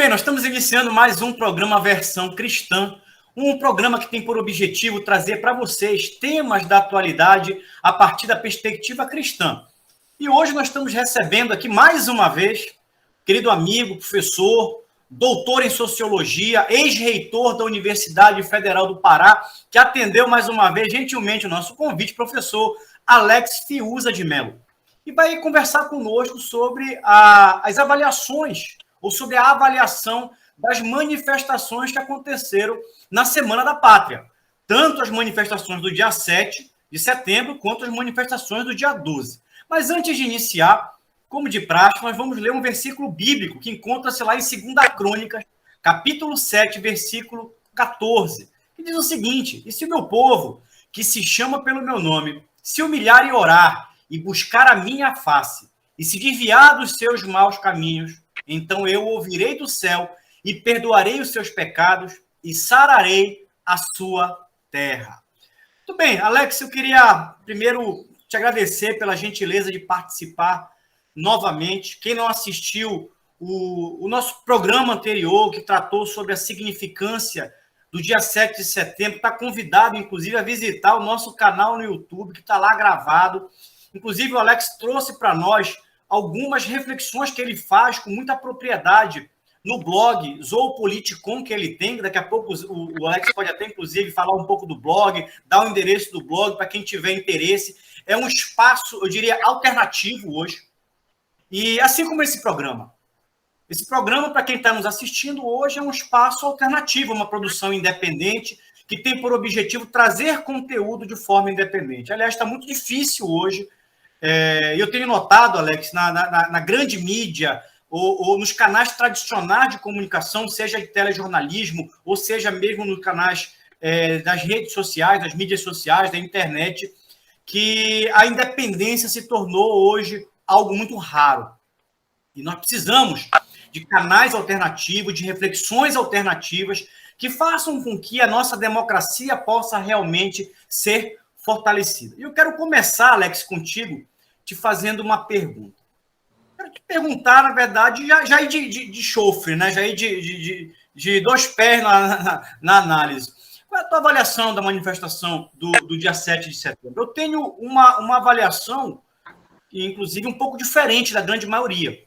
nós estamos iniciando mais um programa Versão Cristã, um programa que tem por objetivo trazer para vocês temas da atualidade a partir da perspectiva cristã. E hoje nós estamos recebendo aqui mais uma vez, querido amigo, professor, doutor em Sociologia, ex-reitor da Universidade Federal do Pará, que atendeu mais uma vez gentilmente o nosso convite, professor Alex Fiuza de Mello. E vai conversar conosco sobre as avaliações, ou sobre a avaliação das manifestações que aconteceram na Semana da Pátria. Tanto as manifestações do dia 7 de setembro, quanto as manifestações do dia 12. Mas antes de iniciar, como de praxe, nós vamos ler um versículo bíblico que encontra-se lá em 2 Crônicas, capítulo 7, versículo 14, que diz o seguinte: e se o meu povo, que se chama pelo meu nome, se humilhar e orar, e buscar a minha face, e se desviar dos seus maus caminhos, então eu ouvirei do céu e perdoarei os seus pecados e sararei a sua terra. Muito bem, Alex, eu queria primeiro te agradecer pela gentileza de participar novamente. Quem não assistiu o nosso programa anterior, que tratou sobre a significância do dia 7 de setembro, está convidado, inclusive, a visitar o nosso canal no YouTube, que está lá gravado. Inclusive, o Alex trouxe para nós algumas reflexões que ele faz com muita propriedade no blog Zoopoliticon que ele tem. Daqui a pouco o Alex pode até, inclusive, falar um pouco do blog, dar o endereço do blog para quem tiver interesse. É um espaço, eu diria, alternativo hoje. E assim como esse programa. Esse programa, para quem está nos assistindo hoje, é um espaço alternativo, uma produção independente que tem por objetivo trazer conteúdo de forma independente. Aliás, está muito difícil hoje. Eu tenho notado, Alex, na grande mídia ou nos canais tradicionais de comunicação, seja de telejornalismo ou seja mesmo nos canais das redes sociais, das mídias sociais, da internet, que a independência se tornou hoje algo muito raro. E nós precisamos de canais alternativos, de reflexões alternativas que façam com que a nossa democracia possa realmente ser fortalecida. E eu quero começar, Alex, contigo, te fazendo uma pergunta. Quero te perguntar, na verdade, já ir de chofre, né? Já ir de dois pés na análise. Qual é a tua avaliação da manifestação do dia 7 de setembro? Eu tenho uma avaliação, inclusive, um pouco diferente da grande maioria.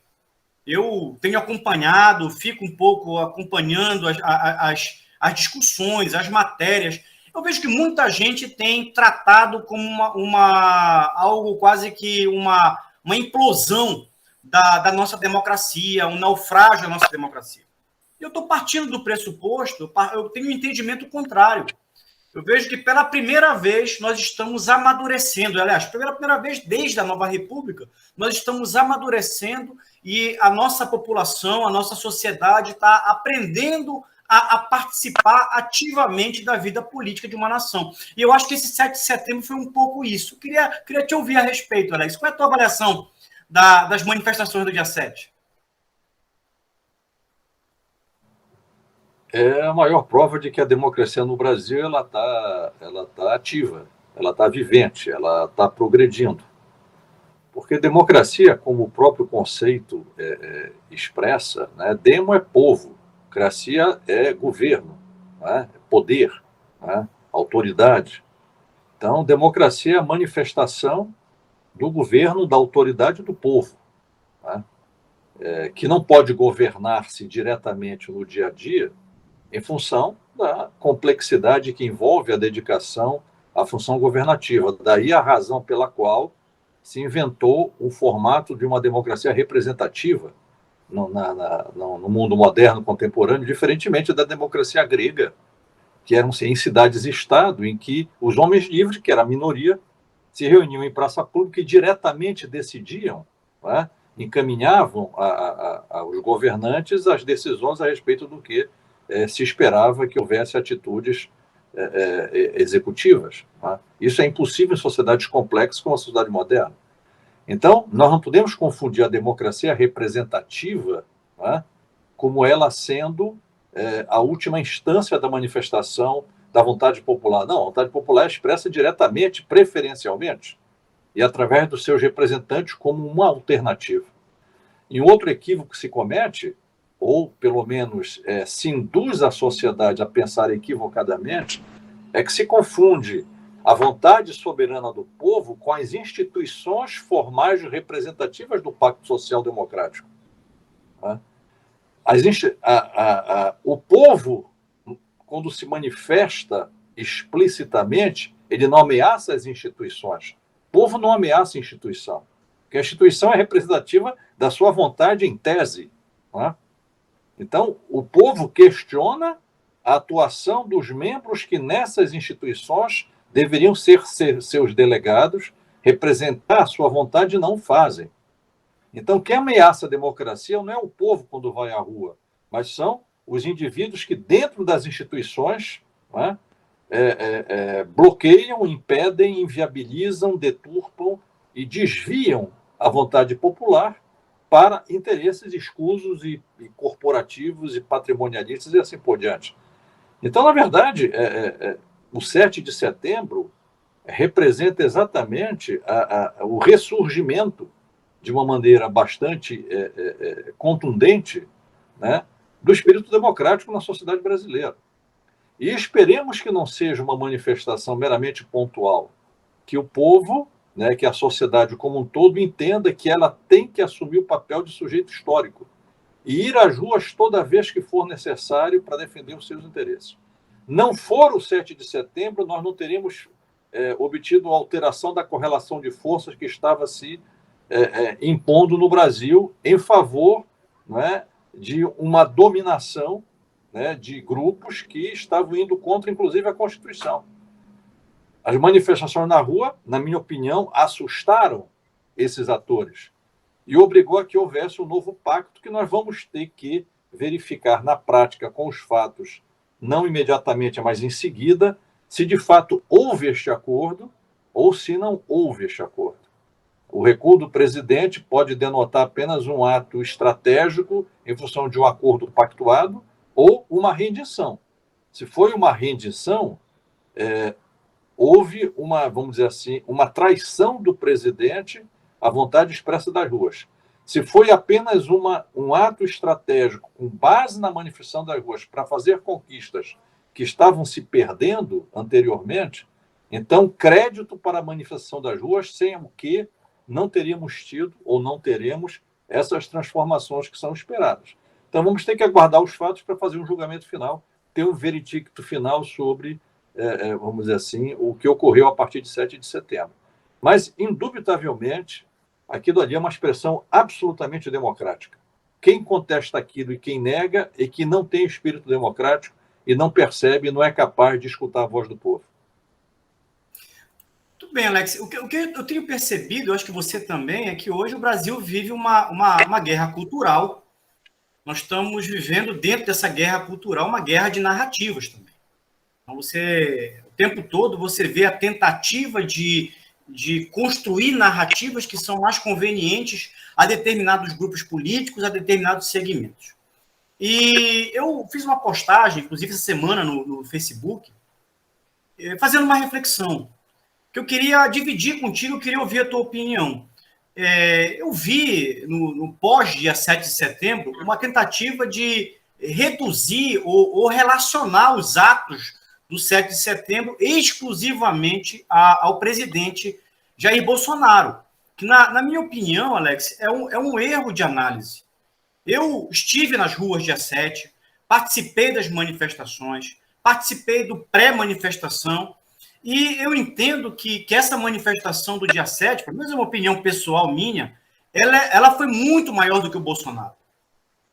Eu tenho acompanhado, fico um pouco acompanhando as discussões, as matérias. Eu vejo que muita gente tem tratado como algo quase que uma implosão da nossa democracia, um naufrágio da nossa democracia. Eu estou partindo do pressuposto, eu tenho um entendimento contrário. Eu vejo que pela primeira vez nós estamos amadurecendo, aliás, pela primeira vez desde a Nova República, nós estamos amadurecendo e a nossa população, a nossa sociedade está aprendendo a participar ativamente da vida política de uma nação. E eu acho que esse 7 de setembro foi um pouco isso. Queria te ouvir a respeito, Alex. Qual é a tua avaliação das manifestações do dia 7? É a maior prova de que a democracia no Brasil ela tá ativa, ela está vivente, ela está progredindo. Porque democracia, como o próprio conceito expressa, né, demo é povo, cracia é governo, né, poder, né, autoridade. Então, democracia é a manifestação do governo, da autoridade do povo, né, que não pode governar-se diretamente no dia a dia, em função da complexidade que envolve a dedicação à função governativa. Daí a razão pela qual se inventou o formato de uma democracia representativa no mundo moderno, contemporâneo, diferentemente da democracia grega, que eram em cidades-estado, em que os homens livres, que era a minoria, se reuniam em praça pública e diretamente decidiam, né, encaminhavam aos governantes as decisões a respeito do que se esperava que houvesse atitudes executivas. Né? Isso é impossível em sociedades complexas como a sociedade moderna. Então, nós não podemos confundir a democracia representativa, né, como ela sendo a última instância da manifestação da vontade popular. Não, a vontade popular é expressa diretamente, preferencialmente, e através dos seus representantes como uma alternativa. E um outro equívoco que se comete ou pelo menos se induz a sociedade a pensar equivocadamente, é que se confunde a vontade soberana do povo com as instituições formais representativas do Pacto Social Democrático. Né? O povo, quando se manifesta explicitamente, ele não ameaça as instituições. O povo não ameaça a instituição, porque a instituição é representativa da sua vontade em tese. Né? Então, o povo questiona a atuação dos membros que nessas instituições deveriam ser seus delegados, representar a sua vontade e não fazem. Então, quem ameaça a democracia não é o povo quando vai à rua, mas são os indivíduos que, dentro das instituições, né, bloqueiam, impedem, inviabilizam, deturpam e desviam a vontade popular para interesses escusos e corporativos e patrimonialistas e assim por diante. Então, na verdade, o 7 de setembro representa exatamente o ressurgimento, de uma maneira bastante contundente, né, do espírito democrático na sociedade brasileira. E esperemos que não seja uma manifestação meramente pontual, que o povo, né, que a sociedade como um todo entenda que ela tem que assumir o papel de sujeito histórico e ir às ruas toda vez que for necessário para defender os seus interesses. Não for o 7 de setembro, nós não teríamos obtido a alteração da correlação de forças que estava se impondo no Brasil em favor, né, de uma dominação, né, de grupos que estavam indo contra, inclusive, a Constituição. As manifestações na rua, na minha opinião, assustaram esses atores e obrigou a que houvesse um novo pacto que nós vamos ter que verificar na prática com os fatos, não imediatamente, mas em seguida, se de fato houve este acordo ou se não houve este acordo. O recuo do presidente pode denotar apenas um ato estratégico em função de um acordo pactuado ou uma rendição. Se foi uma rendição, houve uma, vamos dizer assim, uma traição do presidente à vontade expressa das ruas. Se foi apenas um ato estratégico com base na manifestação das ruas para fazer conquistas que estavam se perdendo anteriormente, então crédito para a manifestação das ruas, sem o que não teríamos tido ou não teremos essas transformações que são esperadas. Então vamos ter que aguardar os fatos para fazer um julgamento final, ter um veredicto final sobre, vamos dizer assim, o que ocorreu a partir de 7 de setembro. Mas, indubitavelmente, aquilo ali é uma expressão absolutamente democrática. Quem contesta aquilo e quem nega é que não tem espírito democrático e não percebe, não é capaz de escutar a voz do povo. Tudo bem, Alex. O que eu tenho percebido, eu acho que você também, é que hoje o Brasil vive uma guerra cultural. Nós estamos vivendo, dentro dessa guerra cultural, uma guerra de narrativas também. Então, o tempo todo, você vê a tentativa de construir narrativas que são mais convenientes a determinados grupos políticos, a determinados segmentos. E eu fiz uma postagem, inclusive essa semana no Facebook, fazendo uma reflexão, que eu queria dividir contigo, eu queria ouvir a tua opinião. Eu vi, no pós-dia 7 de setembro, uma tentativa de reduzir ou relacionar os atos do 7 de setembro exclusivamente ao presidente Jair Bolsonaro, que, na minha opinião, Alex, é um erro de análise. Eu estive nas ruas dia 7, participei das manifestações, participei do pré-manifestação, e eu entendo que essa manifestação do dia 7, pelo menos é uma opinião pessoal minha, ela foi muito maior do que o Bolsonaro.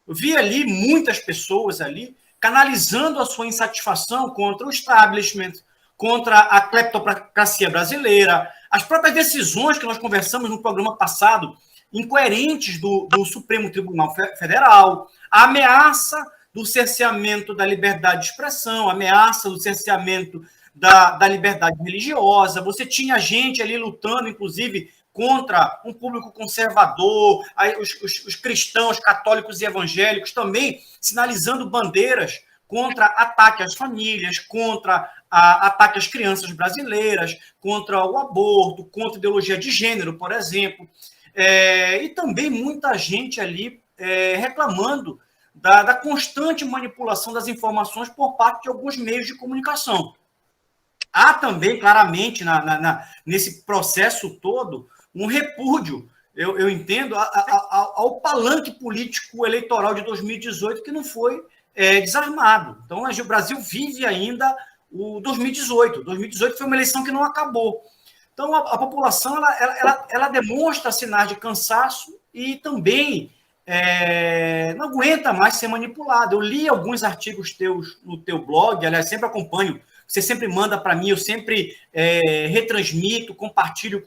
Eu vi ali muitas pessoas ali canalizando a sua insatisfação contra o establishment, contra a cleptocracia brasileira, as próprias decisões que nós conversamos no programa passado, incoerentes do Supremo Tribunal Federal, a ameaça do cerceamento da liberdade de expressão, a ameaça do cerceamento da liberdade religiosa. Você tinha gente ali lutando, inclusive, contra um público conservador, os cristãos, católicos e evangélicos também sinalizando bandeiras contra ataque às famílias, contra ataque às crianças brasileiras, contra o aborto, contra a ideologia de gênero, por exemplo. E também muita gente ali reclamando da constante manipulação das informações por parte de alguns meios de comunicação. Há também, claramente, nesse processo todo, um repúdio, eu entendo, ao palanque político eleitoral de 2018 que não foi desarmado. Então, o Brasil vive ainda o 2018. 2018 foi uma eleição que não acabou. Então, a população ela demonstra sinais de cansaço e também não aguenta mais ser manipulada. Eu li alguns artigos teus no teu blog, aliás, sempre acompanho. Você sempre manda para mim, eu sempre retransmito, compartilho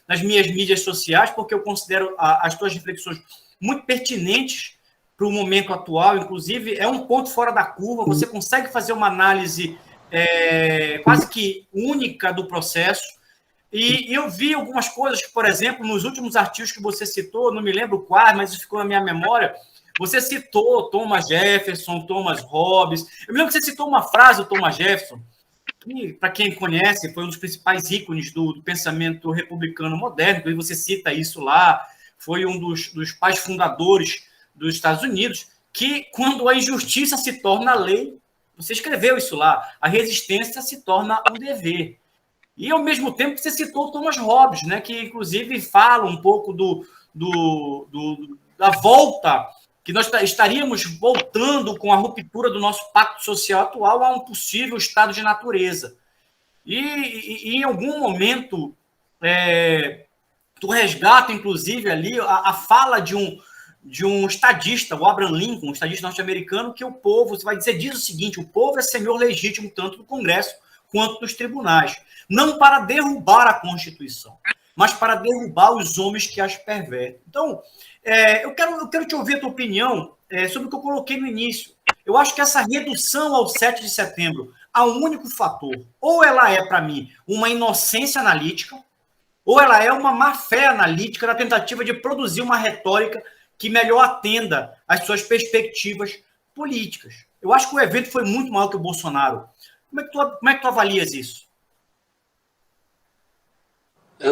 nas minhas mídias sociais, porque eu considero as tuas reflexões muito pertinentes para o momento atual. Inclusive, é um ponto fora da curva, você consegue fazer uma análise quase que única do processo. E eu vi algumas coisas, por exemplo, nos últimos artigos que você citou, não me lembro quais, mas isso ficou na minha memória. Você citou Thomas Jefferson, Thomas Hobbes. Eu me lembro que você citou uma frase do Thomas Jefferson, que, para quem conhece, foi um dos principais ícones do pensamento republicano moderno, e você cita isso lá, foi um dos pais fundadores dos Estados Unidos, que quando a injustiça se torna lei, você escreveu isso lá, a resistência se torna um dever. E, ao mesmo tempo, você citou o Thomas Hobbes, né, que, inclusive, fala um pouco da volta, que nós estaríamos voltando com a ruptura do nosso pacto social atual a um possível estado de natureza. E em algum momento, tu resgata, inclusive, ali a fala de um estadista, o Abraham Lincoln, um estadista norte-americano, que o povo, você vai dizer, diz o seguinte: o povo é senhor legítimo tanto do Congresso quanto dos tribunais, não para derrubar a Constituição, mas para derrubar os homens que as pervertem. Então, eu quero te ouvir a tua opinião sobre o que eu coloquei no início. Eu acho que essa redução ao 7 de setembro a um único fator, ou ela é, para mim, uma inocência analítica, ou ela é uma má-fé analítica na tentativa de produzir uma retórica que melhor atenda às suas perspectivas políticas. Eu acho que o evento foi muito maior que o Bolsonaro. Como é que tu avalias isso?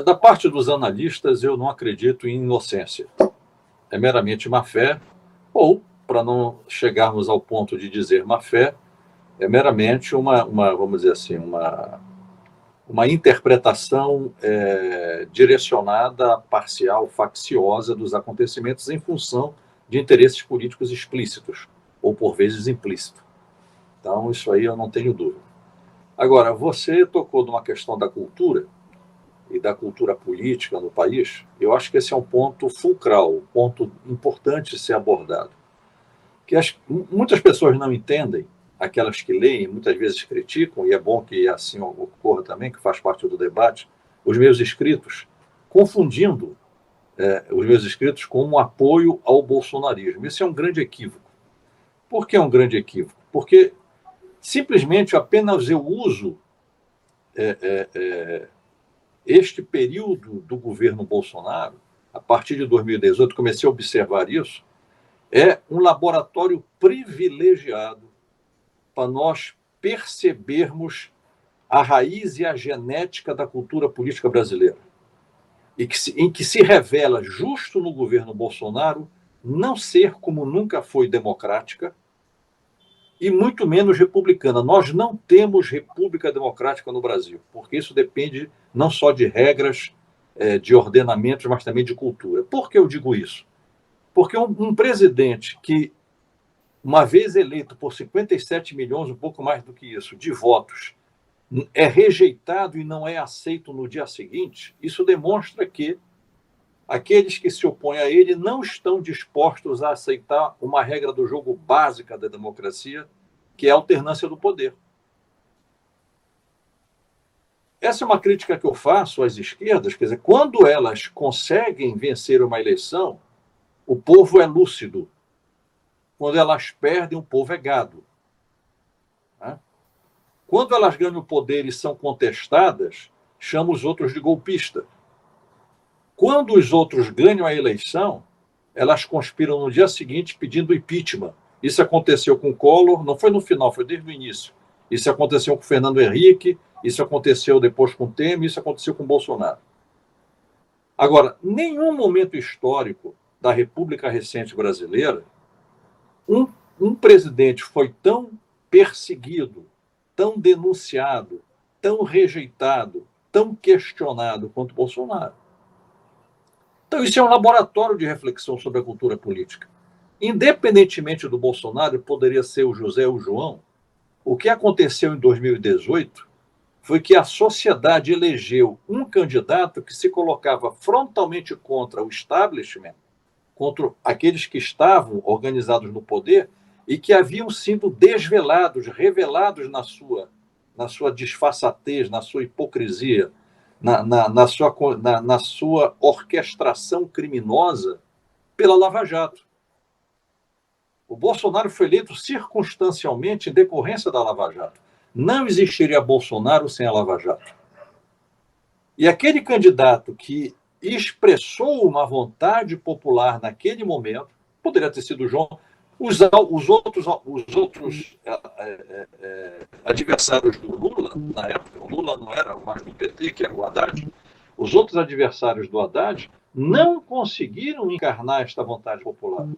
Da parte dos analistas, eu não acredito em inocência. É meramente má-fé, ou, para não chegarmos ao ponto de dizer má-fé, é meramente vamos dizer assim, uma interpretação direcionada, parcial, facciosa dos acontecimentos em função de interesses políticos explícitos, ou por vezes implícitos. Então, isso aí eu não tenho dúvida. Agora, você tocou numa questão da cultura e da cultura política no país. Eu acho que esse é um ponto fulcral, um ponto importante de ser abordado. Que muitas pessoas não entendem, aquelas que leem, muitas vezes criticam, e é bom que assim ocorra também, que faz parte do debate, os meus escritos, confundindo os meus escritos com um apoio ao bolsonarismo. Isso é um grande equívoco. Por que é um grande equívoco? Porque simplesmente apenas eu uso este período do governo Bolsonaro, a partir de 2018, comecei a observar isso, é um laboratório privilegiado para nós percebermos a raiz e a genética da cultura política brasileira, em que se revela, justo no governo Bolsonaro, não ser como nunca foi democrática, e muito menos republicana. Nós não temos república democrática no Brasil, porque isso depende não só de regras, de ordenamentos, mas também de cultura. Por que eu digo isso? Porque um presidente que, uma vez eleito por 57 milhões, um pouco mais do que isso, de votos, é rejeitado e não é aceito no dia seguinte, isso demonstra que aqueles que se opõem a ele não estão dispostos a aceitar uma regra do jogo básica da democracia, que é a alternância do poder. Essa é uma crítica que eu faço às esquerdas, quer dizer, quando elas conseguem vencer uma eleição, o povo é lúcido. Quando elas perdem, o povo é gado. Quando elas ganham o poder e são contestadas, chama os outros de golpista. Quando os outros ganham a eleição, elas conspiram no dia seguinte pedindo impeachment. Isso aconteceu com o Collor, não foi no final, foi desde o início. Isso aconteceu com o Fernando Henrique, isso aconteceu depois com o Temer, isso aconteceu com o Bolsonaro. Agora, nenhum momento histórico da República recente brasileira, um presidente foi tão perseguido, tão denunciado, tão rejeitado, tão questionado quanto Bolsonaro. Então, isso é um laboratório de reflexão sobre a cultura política. Independentemente do Bolsonaro, poderia ser o José ou o João, o que aconteceu em 2018 foi que a sociedade elegeu um candidato que se colocava frontalmente contra o establishment, contra aqueles que estavam organizados no poder e que haviam sido desvelados, revelados na sua disfarçatez, na sua hipocrisia, na sua orquestração criminosa pela Lava Jato. O Bolsonaro foi eleito circunstancialmente em decorrência da Lava Jato. Não existiria Bolsonaro sem a Lava Jato. E aquele candidato que expressou uma vontade popular naquele momento, poderia ter sido o João, os outros adversários do Lula, na época, o Lula não era mais do PT, que era o Haddad, os outros adversários do Haddad não conseguiram encarnar esta vontade popular.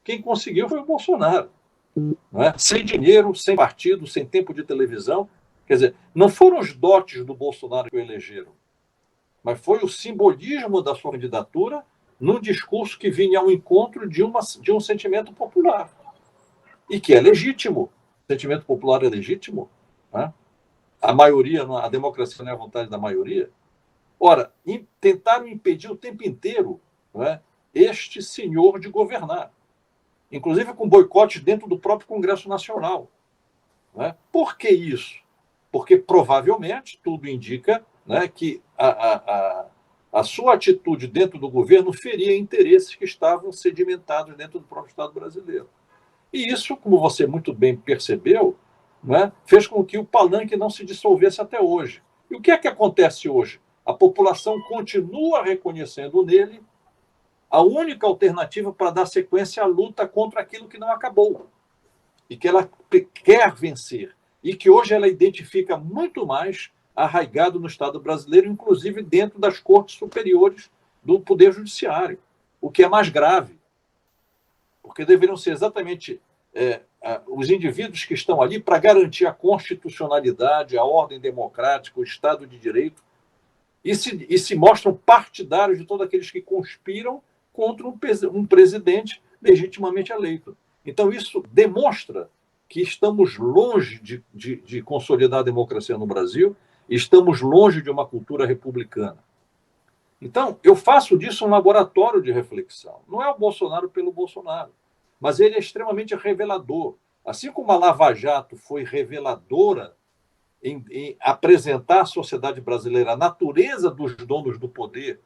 Quem conseguiu foi o Bolsonaro. Não é? Sem dinheiro, sem partido, sem tempo de televisão. Quer dizer, não foram os dotes do Bolsonaro que o elegeram, mas foi o simbolismo da sua candidatura num discurso que vinha ao encontro de um sentimento popular. E que é legítimo. O sentimento popular é legítimo. Né? A maioria, a democracia não é a vontade da maioria. Ora, tentaram impedir o tempo inteiro, não é, este senhor de governar. Inclusive com boicote dentro do próprio Congresso Nacional. Não é? Por que isso? Porque provavelmente, tudo indica, né, que a sua atitude dentro do governo feria interesses que estavam sedimentados dentro do próprio Estado brasileiro. E isso, como você muito bem percebeu, né, fez com que o palanque não se dissolvesse até hoje. E o que é que acontece hoje? A população continua reconhecendo nele a única alternativa para dar sequência à luta contra aquilo que não acabou e que ela quer vencer e que hoje ela identifica muito mais arraigado no Estado brasileiro, inclusive dentro das cortes superiores do Poder Judiciário, o que é mais grave, porque deveriam ser exatamente os indivíduos que estão ali para garantir a constitucionalidade, a ordem democrática, o Estado de Direito, e se mostram partidários de todos aqueles que conspiram contra um presidente legitimamente eleito. Então, isso demonstra que estamos longe de consolidar a democracia no Brasil, estamos longe de uma cultura republicana. Então, eu faço disso um laboratório de reflexão. Não é o Bolsonaro pelo Bolsonaro, mas ele é extremamente revelador. Assim como a Lava Jato foi reveladora em apresentar à sociedade brasileira a natureza dos donos do poder,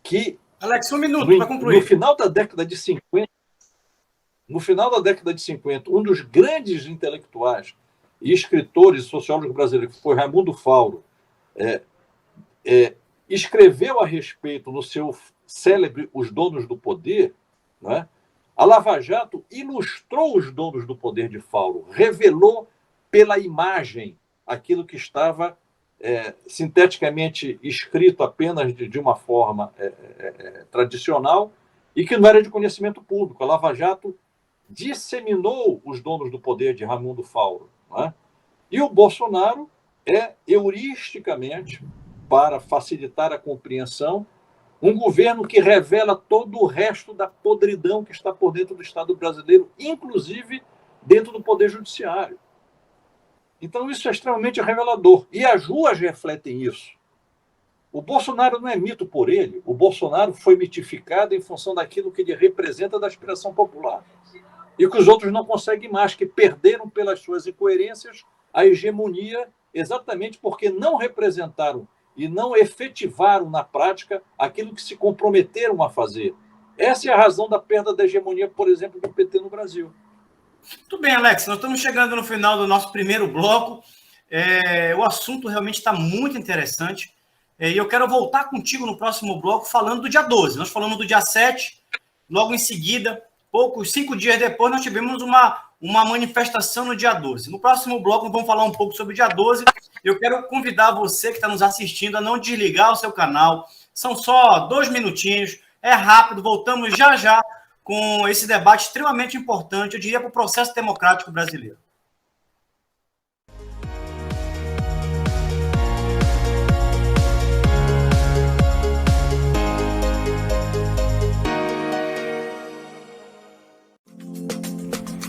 que... Alex, um minuto para concluir. No final da década de 50, um dos grandes intelectuais e escritores e sociólogos brasileiros, que foi Raimundo Fauro, escreveu a respeito no seu célebre Os Donos do Poder, né? A Lava Jato ilustrou os donos do poder de Fauro, revelou pela imagem aquilo que estava sinteticamente escrito apenas de uma forma tradicional e que não era de conhecimento público. A Lava Jato disseminou os donos do poder de Raimundo Fauro. Não é? E o Bolsonaro heuristicamente, para facilitar a compreensão, um governo que revela todo o resto da podridão que está por dentro do Estado brasileiro, inclusive dentro do Poder Judiciário. Então, isso é extremamente revelador. E as ruas refletem isso. O Bolsonaro não é mito por ele. O Bolsonaro foi mitificado em função daquilo que ele representa da aspiração popular. E que os outros não conseguem mais, que perderam pelas suas incoerências a hegemonia, exatamente porque não representaram e não efetivaram na prática aquilo que se comprometeram a fazer. Essa é a razão da perda da hegemonia, por exemplo, do PT no Brasil. Muito bem, Alex. Nós estamos chegando no final do nosso primeiro bloco. O assunto realmente está muito interessante. E eu quero voltar contigo no próximo bloco falando do dia 12. Nós falamos do dia 7, logo em seguida, 5 dias depois, nós tivemos uma manifestação no dia 12. No próximo bloco, vamos falar um pouco sobre o dia 12. Eu quero convidar você que está nos assistindo a não desligar o seu canal. São só 2 minutinhos, é rápido, voltamos já com esse debate extremamente importante, eu diria, para o processo democrático brasileiro.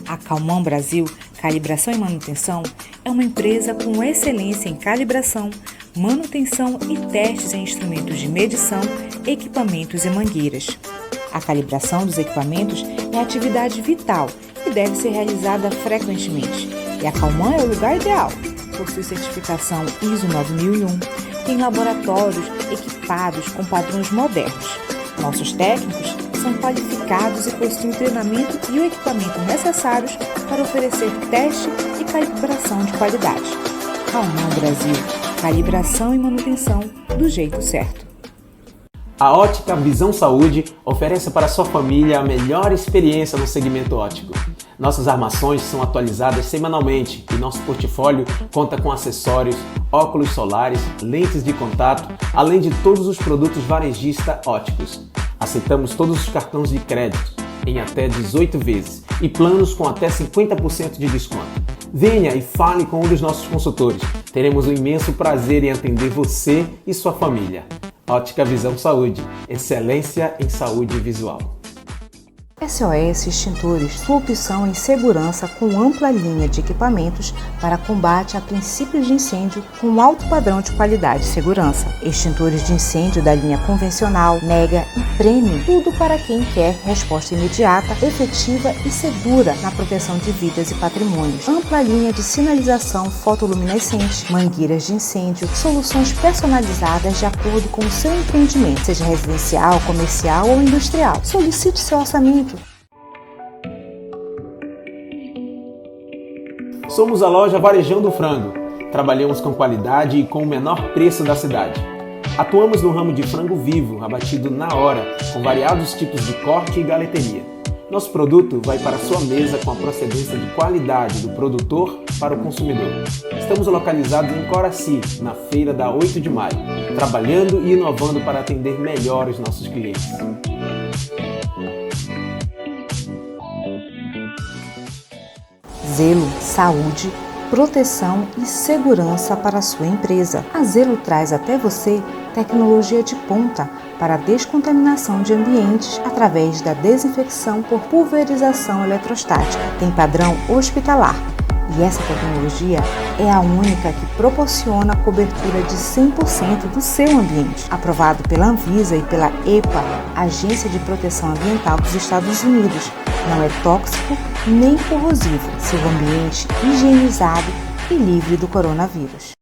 A Calman Brasil Calibração e Manutenção é uma empresa com excelência em calibração, manutenção e testes em instrumentos de medição, equipamentos e mangueiras. A calibração dos equipamentos é atividade vital e deve ser realizada frequentemente. E a Calman é o lugar ideal. Possui certificação ISO 9001, tem laboratórios equipados com padrões modernos. Nossos técnicos são qualificados e possuem o treinamento e o equipamento necessários para oferecer teste e calibração de qualidade. Calman Brasil, calibração e manutenção do jeito certo. A Ótica Visão Saúde oferece para sua família a melhor experiência no segmento óptico. Nossas armações são atualizadas semanalmente e nosso portfólio conta com acessórios, óculos solares, lentes de contato, além de todos os produtos varejista ópticos. Aceitamos todos os cartões de crédito em até 18 vezes e planos com até 50% de desconto. Venha e fale com um dos nossos consultores. Teremos um imenso prazer em atender você e sua família. Ótica Visão Saúde, excelência em saúde visual. SOS Extintores, sua opção em segurança com ampla linha de equipamentos para combate a princípios de incêndio com alto padrão de qualidade e segurança. Extintores de incêndio da linha convencional, mega e premium, tudo para quem quer resposta imediata, efetiva e segura na proteção de vidas e patrimônios. Ampla linha de sinalização fotoluminescente, mangueiras de incêndio, soluções personalizadas de acordo com o seu empreendimento, seja residencial, comercial ou industrial. Solicite seu orçamento. Somos a loja Varejão do Frango. Trabalhamos com qualidade e com o menor preço da cidade. Atuamos no ramo de frango vivo, abatido na hora, com variados tipos de corte e galeteria. Nosso produto vai para a sua mesa com a procedência de qualidade do produtor para o consumidor. Estamos localizados em Coraci, na feira da 8 de maio, trabalhando e inovando para atender melhor os nossos clientes. Zelo, saúde, proteção e segurança para a sua empresa. A Zelo traz até você tecnologia de ponta para a descontaminação de ambientes através da desinfecção por pulverização eletrostática. Tem padrão hospitalar e essa tecnologia é a única que proporciona a cobertura de 100% do seu ambiente. Aprovado pela Anvisa e pela EPA, Agência de Proteção Ambiental dos Estados Unidos. Não é tóxico nem corrosivo. Seu ambiente higienizado e livre do coronavírus.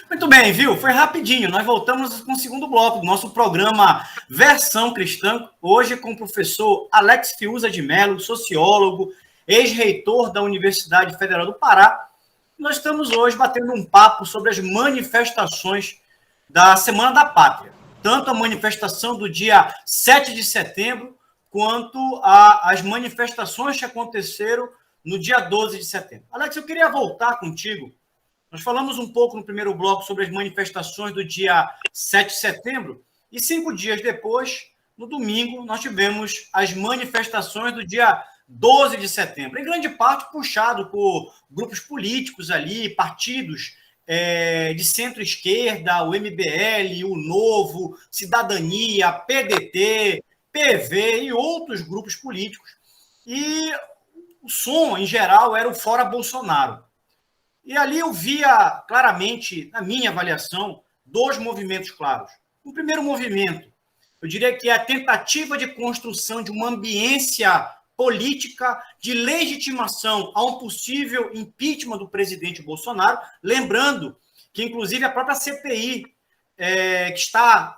Muito bem, viu? Foi rapidinho. Nós voltamos com o segundo bloco do nosso programa Versão Cristã, hoje com o professor Alex Fiuza de Mello, sociólogo, ex-reitor da Universidade Federal do Pará. Nós estamos hoje batendo um papo sobre as manifestações da Semana da Pátria, tanto a manifestação do dia 7 de setembro, quanto as manifestações que aconteceram no dia 12 de setembro. Alex, eu queria voltar contigo. Nós falamos um pouco no primeiro bloco sobre as manifestações do dia 7 de setembro, e 5 dias depois, no domingo, nós tivemos as manifestações do dia 12 de setembro, em grande parte puxado por grupos políticos ali, partidos de centro-esquerda, o MBL, o Novo, Cidadania, PDT, PV e outros grupos políticos. E o som, em geral, era o Fora Bolsonaro. E ali eu via claramente, na minha avaliação, 2 movimentos claros. O primeiro movimento, eu diria que é a tentativa de construção de uma ambiência política de legitimação a um possível impeachment do presidente Bolsonaro, lembrando que, inclusive, a própria CPI, que está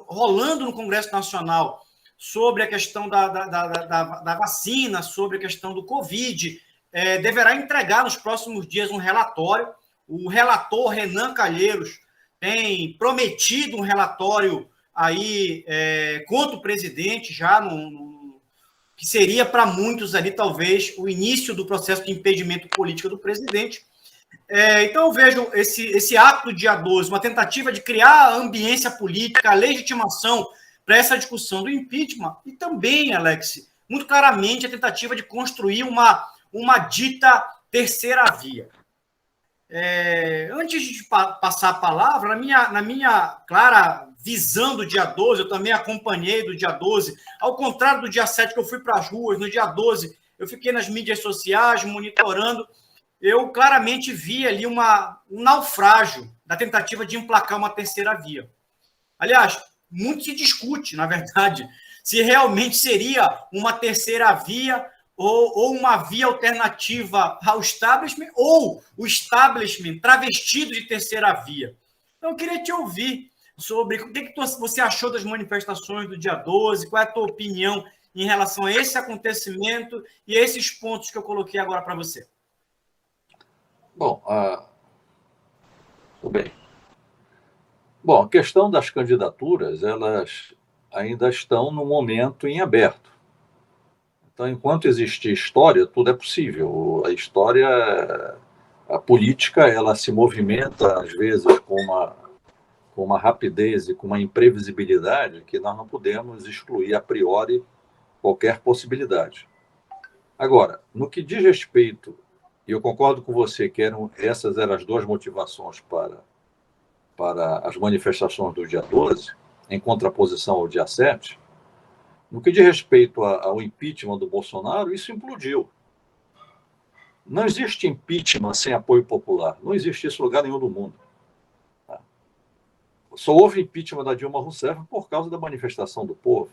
rolando no Congresso Nacional sobre a questão da vacina, sobre a questão do Covid, deverá entregar nos próximos dias um relatório. O relator Renan Calheiros tem prometido um relatório aí contra o presidente, já que seria para muitos ali, talvez, o início do processo de impedimento político do presidente. Então, eu vejo esse ato do dia 12, uma tentativa de criar a ambiência política, a legitimação para essa discussão do impeachment e também, Alex, muito claramente a tentativa de construir uma dita terceira via. Antes de passar a palavra, na minha clara visão do dia 12, eu também acompanhei do dia 12, ao contrário do dia 7, que eu fui para as ruas, no dia 12, eu fiquei nas mídias sociais, monitorando, eu claramente vi ali um naufrágio da tentativa de emplacar uma terceira via. Aliás, muito se discute, na verdade, se realmente seria uma terceira via ou uma via alternativa ao establishment, ou o establishment travestido de terceira via. Então, eu queria te ouvir sobre o que você achou das manifestações do dia 12, qual é a tua opinião em relação a esse acontecimento e a esses pontos que eu coloquei agora para você. Bom, tudo bem. Bom, a questão das candidaturas, elas ainda estão no momento em aberto. Então, enquanto existir história, tudo é possível. A história, a política, ela se movimenta, às vezes, com uma rapidez e com uma imprevisibilidade que nós não podemos excluir a priori qualquer possibilidade. Agora, no que diz respeito, e eu concordo com você que essas eram as duas motivações para as manifestações do dia 12, em contraposição ao dia 7, no que diz respeito ao impeachment do Bolsonaro, isso implodiu. Não existe impeachment sem apoio popular. Não existe isso em lugar nenhum do mundo. Só houve impeachment da Dilma Rousseff por causa da manifestação do povo.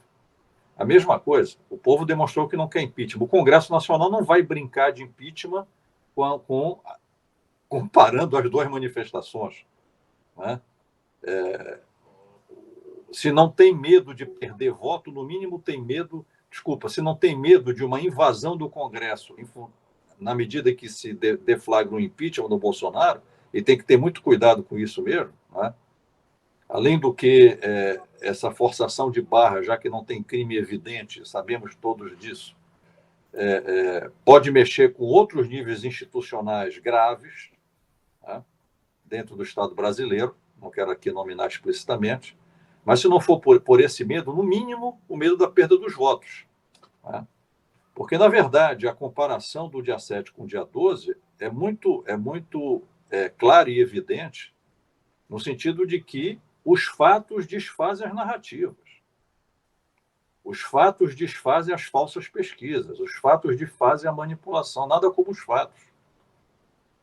A mesma coisa, o povo demonstrou que não quer impeachment. O Congresso Nacional não vai brincar de impeachment comparando as duas manifestações. Né? Se não tem medo de perder voto, no mínimo tem medo... se não tem medo de uma invasão do Congresso, na medida que se deflagra um impeachment do Bolsonaro, e tem que ter muito cuidado com isso mesmo, né? Além do que essa forçação de barra, já que não tem crime evidente, sabemos todos disso, pode mexer com outros níveis institucionais graves, né, dentro do Estado brasileiro, não quero aqui nominar explicitamente, mas se não for por esse medo, no mínimo, o medo da perda dos votos. Né? Porque, na verdade, a comparação do dia 7 com o dia 12 é muito clara e evidente, no sentido de que os fatos desfazem as narrativas. Os fatos desfazem as falsas pesquisas. Os fatos desfazem a manipulação. Nada como os fatos.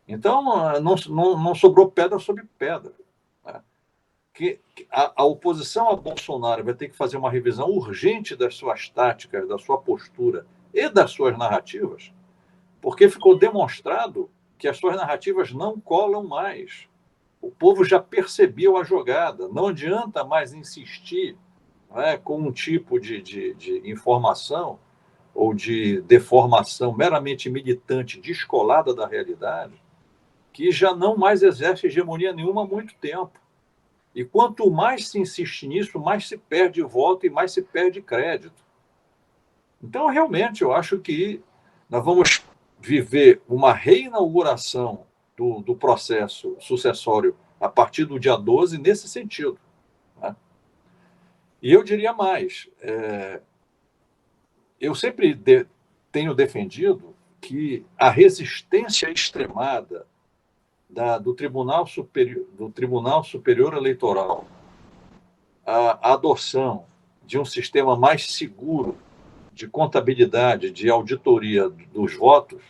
Então, não sobrou pedra sobre pedra. Né? A oposição a Bolsonaro vai ter que fazer uma revisão urgente das suas táticas, da sua postura e das suas narrativas, porque ficou demonstrado que as suas narrativas não colam mais. O povo já percebeu a jogada. Não adianta mais insistir, né, com um tipo de informação ou de deformação meramente militante, descolada da realidade, que já não mais exerce hegemonia nenhuma há muito tempo. E quanto mais se insiste nisso, mais se perde voto e mais se perde crédito. Então, realmente, eu acho que nós vamos viver uma reinauguração do processo sucessório a partir do dia 12 nesse sentido. Né? E eu diria mais, eu sempre tenho defendido que a resistência extremada do Tribunal Superior Eleitoral à adoção de um sistema mais seguro de contabilidade, de auditoria dos votos,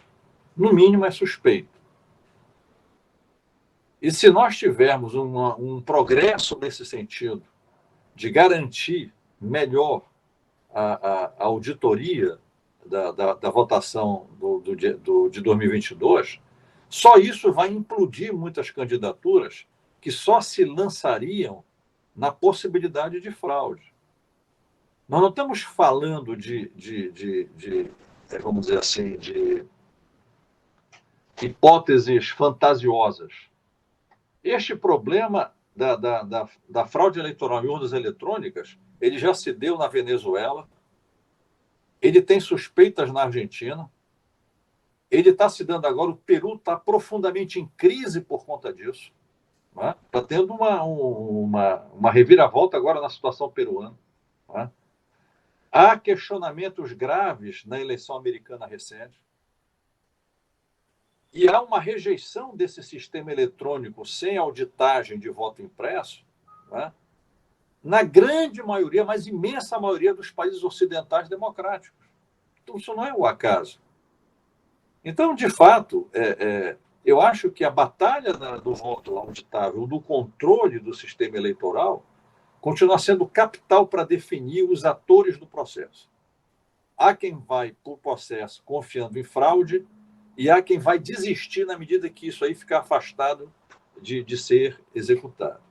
no mínimo é suspeito. E se nós tivermos um progresso nesse sentido, de garantir melhor a auditoria da votação de 2022, só isso vai implodir muitas candidaturas que só se lançariam na possibilidade de fraude. Nós não estamos falando vamos dizer assim, de hipóteses fantasiosas. Este problema da fraude eleitoral em urnas eletrônicas, ele já se deu na Venezuela, ele tem suspeitas na Argentina, ele está se dando agora, o Peru está profundamente em crise por conta disso. Está tendo uma reviravolta agora na situação peruana. Não é? Há questionamentos graves na eleição americana recente. E há uma rejeição desse sistema eletrônico sem auditagem de voto impresso, não é? Na grande maioria, mas imensa maioria dos países ocidentais democráticos. Então, isso não é o acaso. Então, de fato, eu acho que a batalha do voto auditável, do controle do sistema eleitoral, continua sendo capital para definir os atores do processo. Há quem vai para o processo confiando em fraude e há quem vai desistir na medida que isso aí ficar afastado de ser executado.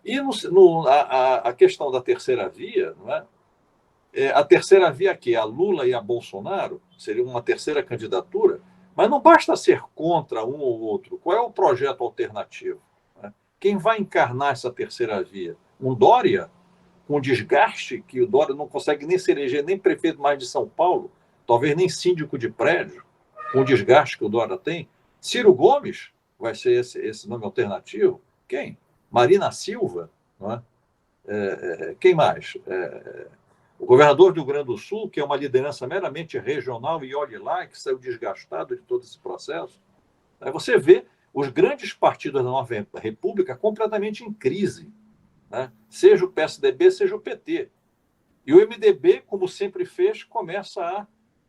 E a questão da terceira via, não é? A terceira via aqui, a Lula e a Bolsonaro, seria uma terceira candidatura, mas não basta ser contra um ou outro. Qual é o projeto alternativo? Quem vai encarnar essa terceira via? Um Dória, com desgaste, que o Dória não consegue nem se eleger nem prefeito mais de São Paulo, talvez nem síndico de prédio, com o desgaste que o Dória tem. Ciro Gomes vai ser esse nome alternativo? Quem? Marina Silva? Não é? Quem mais? O governador do Rio Grande do Sul, que é uma liderança meramente regional, e olhe lá, que saiu desgastado de todo esse processo. Aí você vê os grandes partidos da nova república completamente em crise, né? Seja o PSDB, seja o PT. E o MDB, como sempre fez, começa a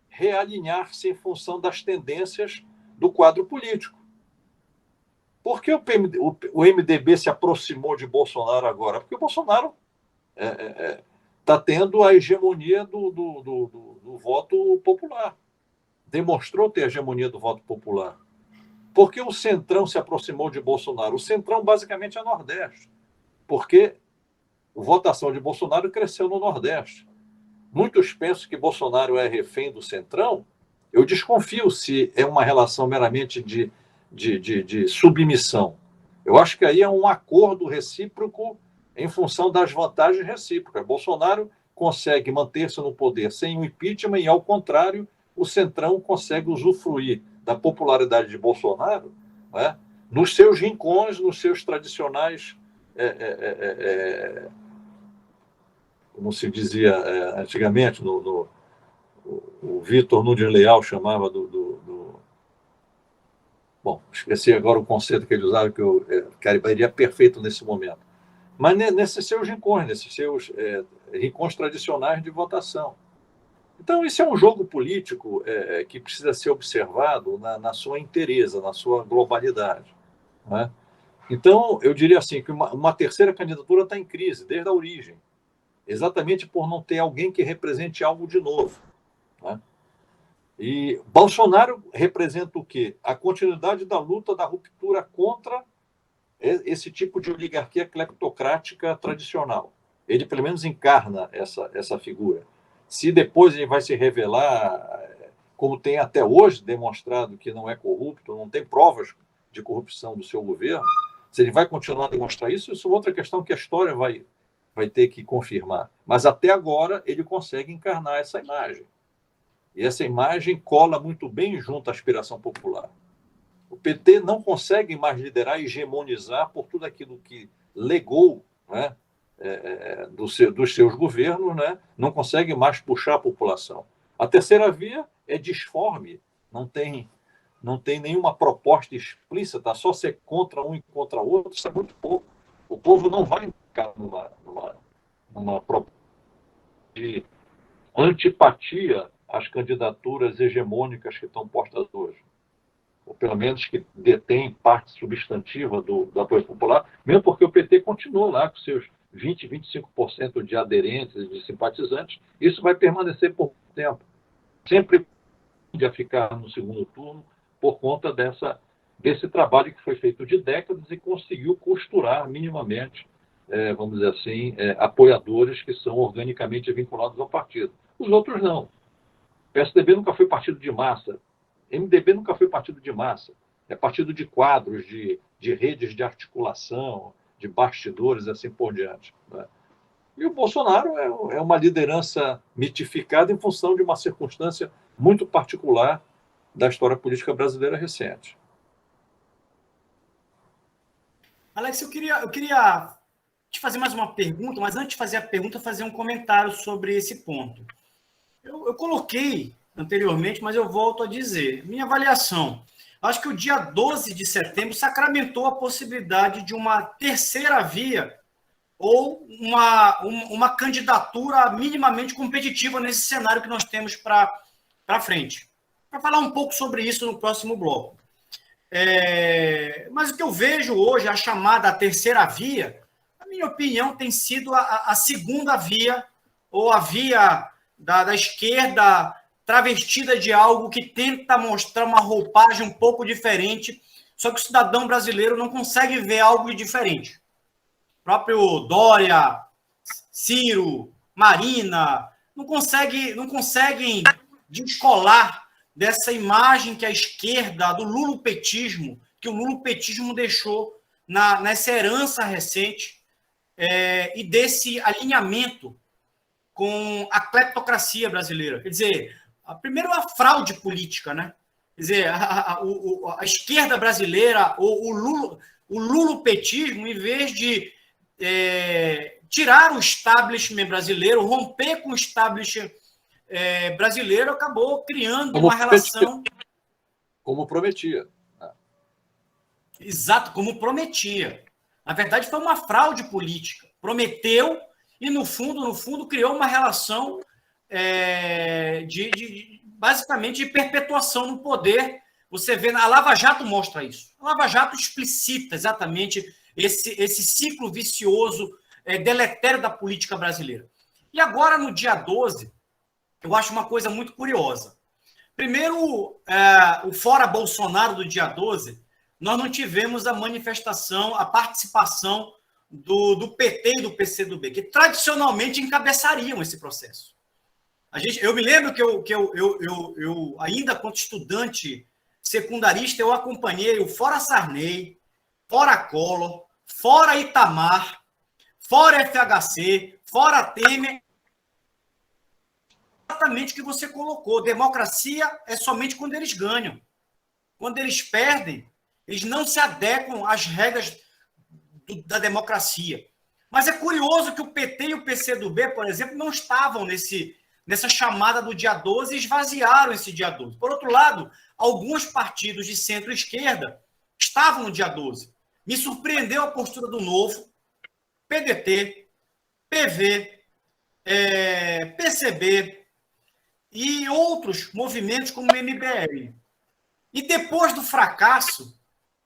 realinhar-se em função das tendências do quadro político. Por que o MDB se aproximou de Bolsonaro agora? Porque o Bolsonaro está tendo a hegemonia do voto popular. Demonstrou ter a hegemonia do voto popular. Por que o Centrão se aproximou de Bolsonaro? O Centrão basicamente é Nordeste, porque a votação de Bolsonaro cresceu no Nordeste. Muitos pensam que Bolsonaro é refém do Centrão. Eu desconfio se é uma relação meramente de submissão. Eu acho que aí é um acordo recíproco em função das vantagens recíprocas. Bolsonaro consegue manter-se no poder sem o impeachment e, ao contrário, o Centrão consegue usufruir da popularidade de Bolsonaro, né, nos seus rincões, nos seus tradicionais, como se dizia antigamente, o Vitor Nunes Leal chamava bom, esqueci agora o conceito que ele usava, que eu caribaria perfeito nesse momento. Mas nesses seus rincões, nesses seus rincões tradicionais de votação. Então, isso é um jogo político que precisa ser observado na sua inteireza, na sua globalidade. Né? Então, eu diria assim, que uma terceira candidatura está em crise, desde a origem, exatamente por não ter alguém que represente algo de novo. Né? E Bolsonaro representa o quê? A continuidade da luta, da ruptura contra esse tipo de oligarquia cleptocrática tradicional. Ele, pelo menos, encarna essa figura. Se depois ele vai se revelar, como tem até hoje demonstrado que não é corrupto, não tem provas de corrupção do seu governo, se ele vai continuar a demonstrar isso, isso é outra questão que a história vai ter que confirmar. Mas até agora ele consegue encarnar essa imagem. E essa imagem cola muito bem junto à aspiração popular. O PT não consegue mais liderar e hegemonizar por tudo aquilo que legou, né, dos seus governos, né, não consegue mais puxar a população. A terceira via é disforme, não tem nenhuma proposta explícita, só ser contra um e contra outro, isso é muito pouco. O povo não vai ficar numa proposta de antipatia às candidaturas hegemônicas que estão postas hoje, ou pelo menos que detêm parte substantiva do apoio popular, mesmo porque o PT continua lá com seus 20%, 25% de aderentes e de simpatizantes, isso vai permanecer por muito tempo. Sempre tende a ficar no segundo turno por conta desse trabalho que foi feito de décadas e conseguiu costurar minimamente, vamos dizer assim, apoiadores que são organicamente vinculados ao partido. Os outros não. O PSDB nunca foi partido de massa. MDB nunca foi partido de massa. É partido de quadros, de redes de articulação, de bastidores, assim por diante. Né? E o Bolsonaro é uma liderança mitificada em função de uma circunstância muito particular da história política brasileira recente. Alex, eu queria te fazer mais uma pergunta, mas antes de fazer a pergunta, fazer um comentário sobre esse ponto. Eu coloquei anteriormente, mas eu volto a dizer. Minha avaliação. Acho que o dia 12 de setembro sacramentou a possibilidade de uma terceira via ou uma candidatura minimamente competitiva nesse cenário que nós temos para frente. Para falar um pouco sobre isso no próximo bloco. Mas o que eu vejo hoje, a chamada terceira via, na minha opinião, tem sido a segunda via, ou a via da esquerda travestida de algo que tenta mostrar uma roupagem um pouco diferente, só que o cidadão brasileiro não consegue ver algo diferente. O próprio Dória, Ciro, Marina, não conseguem descolar dessa imagem que a esquerda, do lulopetismo, que o lulopetismo deixou nessa herança recente, e desse alinhamento com a cleptocracia brasileira. Quer dizer, primeiro a fraude política, né? Quer dizer, a esquerda brasileira, o lulopetismo, em vez de tirar o establishment brasileiro, romper com o establishment brasileiro, acabou criando uma relação... Como prometia. Exato, como prometia. Na verdade, foi uma fraude política. Prometeu e, no fundo, criou uma relação basicamente de perpetuação no poder. Você vê, a Lava Jato mostra isso. A Lava Jato explicita exatamente esse ciclo vicioso, deletério da política brasileira. E agora, no dia 12, eu acho uma coisa muito curiosa. Primeiro, o Fora Bolsonaro do dia 12, nós não tivemos a manifestação, a participação do PT e do PCdoB, que tradicionalmente encabeçariam esse processo. Eu me lembro que eu ainda, quanto estudante secundarista, eu acompanhei o Fora Sarney, Fora Collor, Fora Itamar, Fora FHC, Fora Temer. Exatamente o que você colocou. Democracia é somente quando eles ganham. Quando eles perdem, eles não se adequam às regras da democracia. Mas é curioso que o PT e o PCdoB, por exemplo, não estavam nessa chamada do dia 12 e esvaziaram esse dia 12. Por outro lado, alguns partidos de centro-esquerda estavam no dia 12. Me surpreendeu a postura do Novo, PDT, PV, PCB e outros movimentos como o MBL. E depois do fracasso,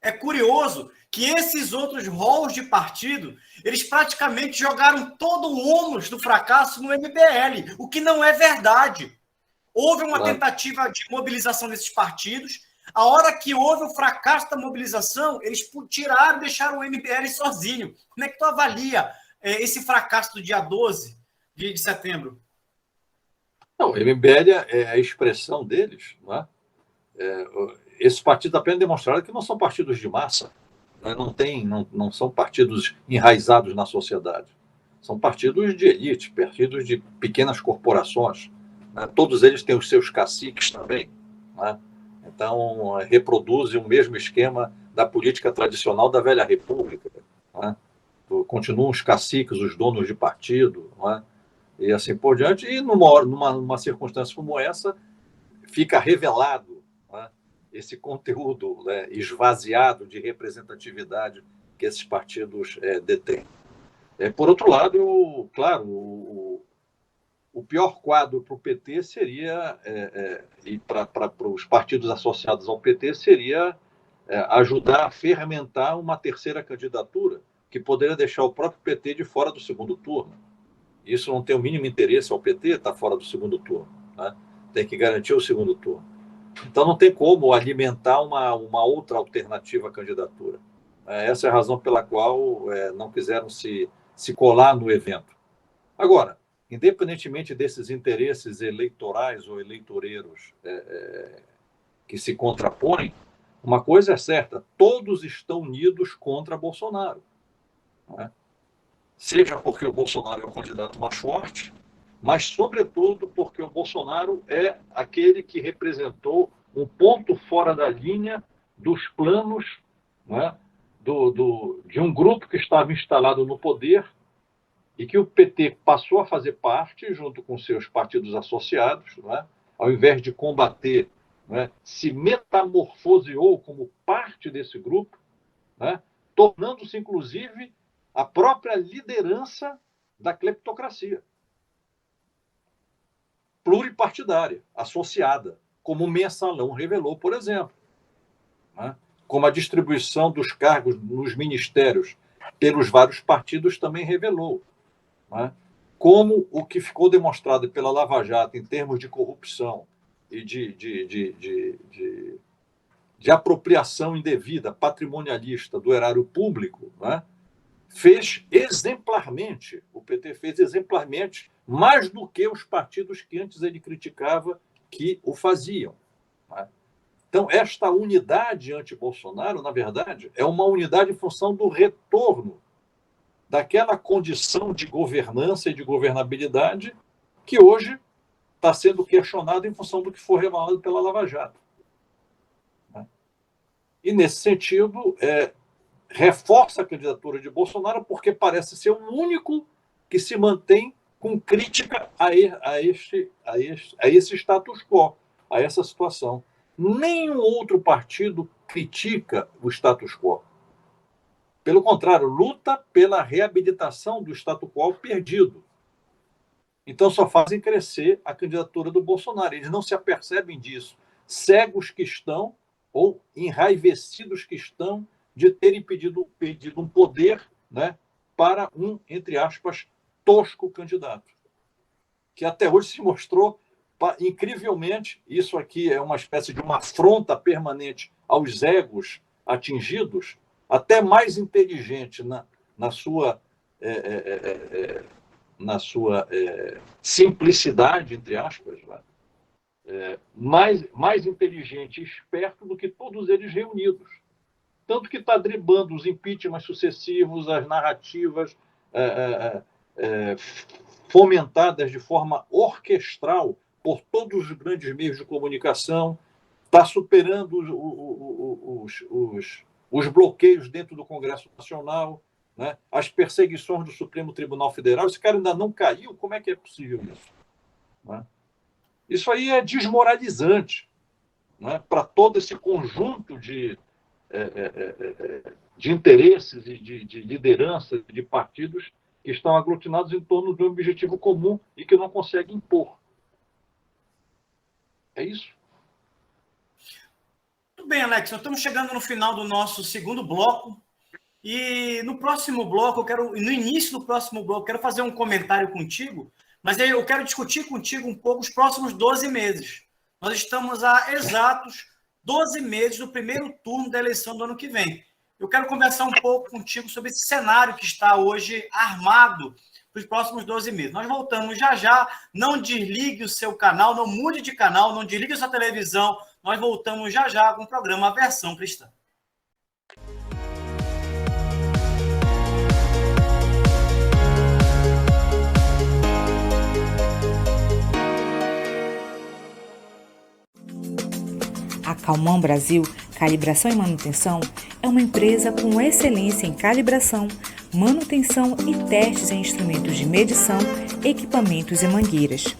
é curioso que esses outros rolos de partido, eles praticamente jogaram todo o ônus do fracasso no MBL, o que não é verdade. Houve uma tentativa de mobilização desses partidos. A hora que houve o fracasso da mobilização, eles tiraram e deixaram o MBL sozinho. Como é que tu avalia esse fracasso do dia 12 de setembro? Não, o MBL é a expressão deles, não é? Esses partidos apenas demonstraram que não são partidos de massa, né? Não são partidos enraizados na sociedade. São partidos de elite, partidos de pequenas corporações, né? Todos eles têm os seus caciques também, né? Então, reproduzem o mesmo esquema da política tradicional da velha república, né? Continuam os caciques, os donos de partido, né? E assim por diante. E numa circunstância como essa, fica revelado, né, esse conteúdo, né, esvaziado de representatividade que esses partidos detêm. Por outro lado, claro, o pior quadro para o PT seria, e para os partidos associados ao PT, seria ajudar a fermentar uma terceira candidatura, que poderia deixar o próprio PT de fora do segundo turno. Isso não tem o mínimo interesse ao PT, estar fora do segundo turno, né? Tem que garantir o segundo turno. Então, não tem como alimentar uma outra alternativa à candidatura. Essa é a razão pela qual não quiseram se colar no evento. Agora, independentemente desses interesses eleitorais ou eleitoreiros que se contrapõem, uma coisa é certa: todos estão unidos contra Bolsonaro, não é? Seja porque o Bolsonaro é o candidato mais forte, mas, sobretudo, porque o Bolsonaro é aquele que representou um ponto fora da linha dos planos, né, de um grupo que estava instalado no poder e que o PT passou a fazer parte, junto com seus partidos associados, não é? Ao invés de combater, não é? Se metamorfoseou como parte desse grupo, não é? Tornando-se, inclusive, a própria liderança da cleptocracia pluripartidária, associada, como o Mensalão revelou, por exemplo. Né? Como a distribuição dos cargos nos ministérios pelos vários partidos também revelou. Né? Como o que ficou demonstrado pela Lava Jato em termos de corrupção e de apropriação indevida, patrimonialista do erário público, né? Fez exemplarmente, o PT fez exemplarmente, mais do que os partidos que antes ele criticava que o faziam. Né? Então, esta unidade anti-Bolsonaro, na verdade, é uma unidade em função do retorno daquela condição de governança e de governabilidade que hoje está sendo questionada em função do que foi revelado pela Lava Jato. Né? E, nesse sentido, reforça a candidatura de Bolsonaro porque parece ser o único que se mantém com crítica a esse status quo, a essa situação. Nenhum outro partido critica o status quo. Pelo contrário, luta pela reabilitação do status quo perdido. Então, só fazem crescer a candidatura do Bolsonaro. Eles não se apercebem disso. Cegos que estão, ou enraivecidos que estão, de terem pedido um poder, né, para um, entre aspas, tosco candidato, que até hoje se mostrou, incrivelmente, isso aqui é uma espécie de uma afronta permanente aos egos atingidos, até mais inteligente na sua simplicidade, entre aspas, mais inteligente e esperto do que todos eles reunidos. Tanto que está driblando os impeachments sucessivos, as narrativas fomentadas de forma orquestral por todos os grandes meios de comunicação, está superando os bloqueios dentro do Congresso Nacional, né? As perseguições do Supremo Tribunal Federal. Esse cara ainda não caiu, como é que é possível isso? Né? Isso aí é desmoralizante, né? Para todo esse conjunto de interesses e de lideranças de partidos que estão aglutinados em torno de um objetivo comum e que não conseguem impor. É isso. Muito bem, Alex. Nós estamos chegando no final do nosso segundo bloco. E no próximo bloco, no início do próximo bloco, eu quero fazer um comentário contigo, mas aí eu quero discutir contigo um pouco os próximos 12 meses. Nós estamos a exatos 12 meses do primeiro turno da eleição do ano que vem. Eu quero conversar um pouco contigo sobre esse cenário que está hoje armado para os próximos 12 meses. Nós voltamos já já. Não desligue o seu canal, não mude de canal, não desligue a sua televisão. Nós voltamos já já com o programa Versão Cristã. A Calman Brasil Calibração e Manutenção é uma empresa com excelência em calibração, manutenção e testes em instrumentos de medição, equipamentos e mangueiras.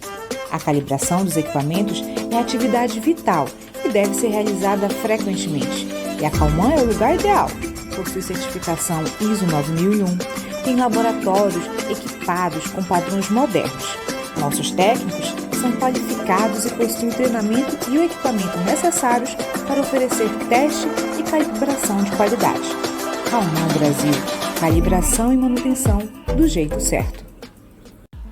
A calibração dos equipamentos é atividade vital e deve ser realizada frequentemente. E a Calman é o lugar ideal. Possui certificação ISO 9001, tem laboratórios equipados com padrões modernos. Nossos técnicos são qualificados e possuem o treinamento e o equipamento necessários para oferecer teste e calibração de qualidade. Calman Brasil, calibração e manutenção do jeito certo.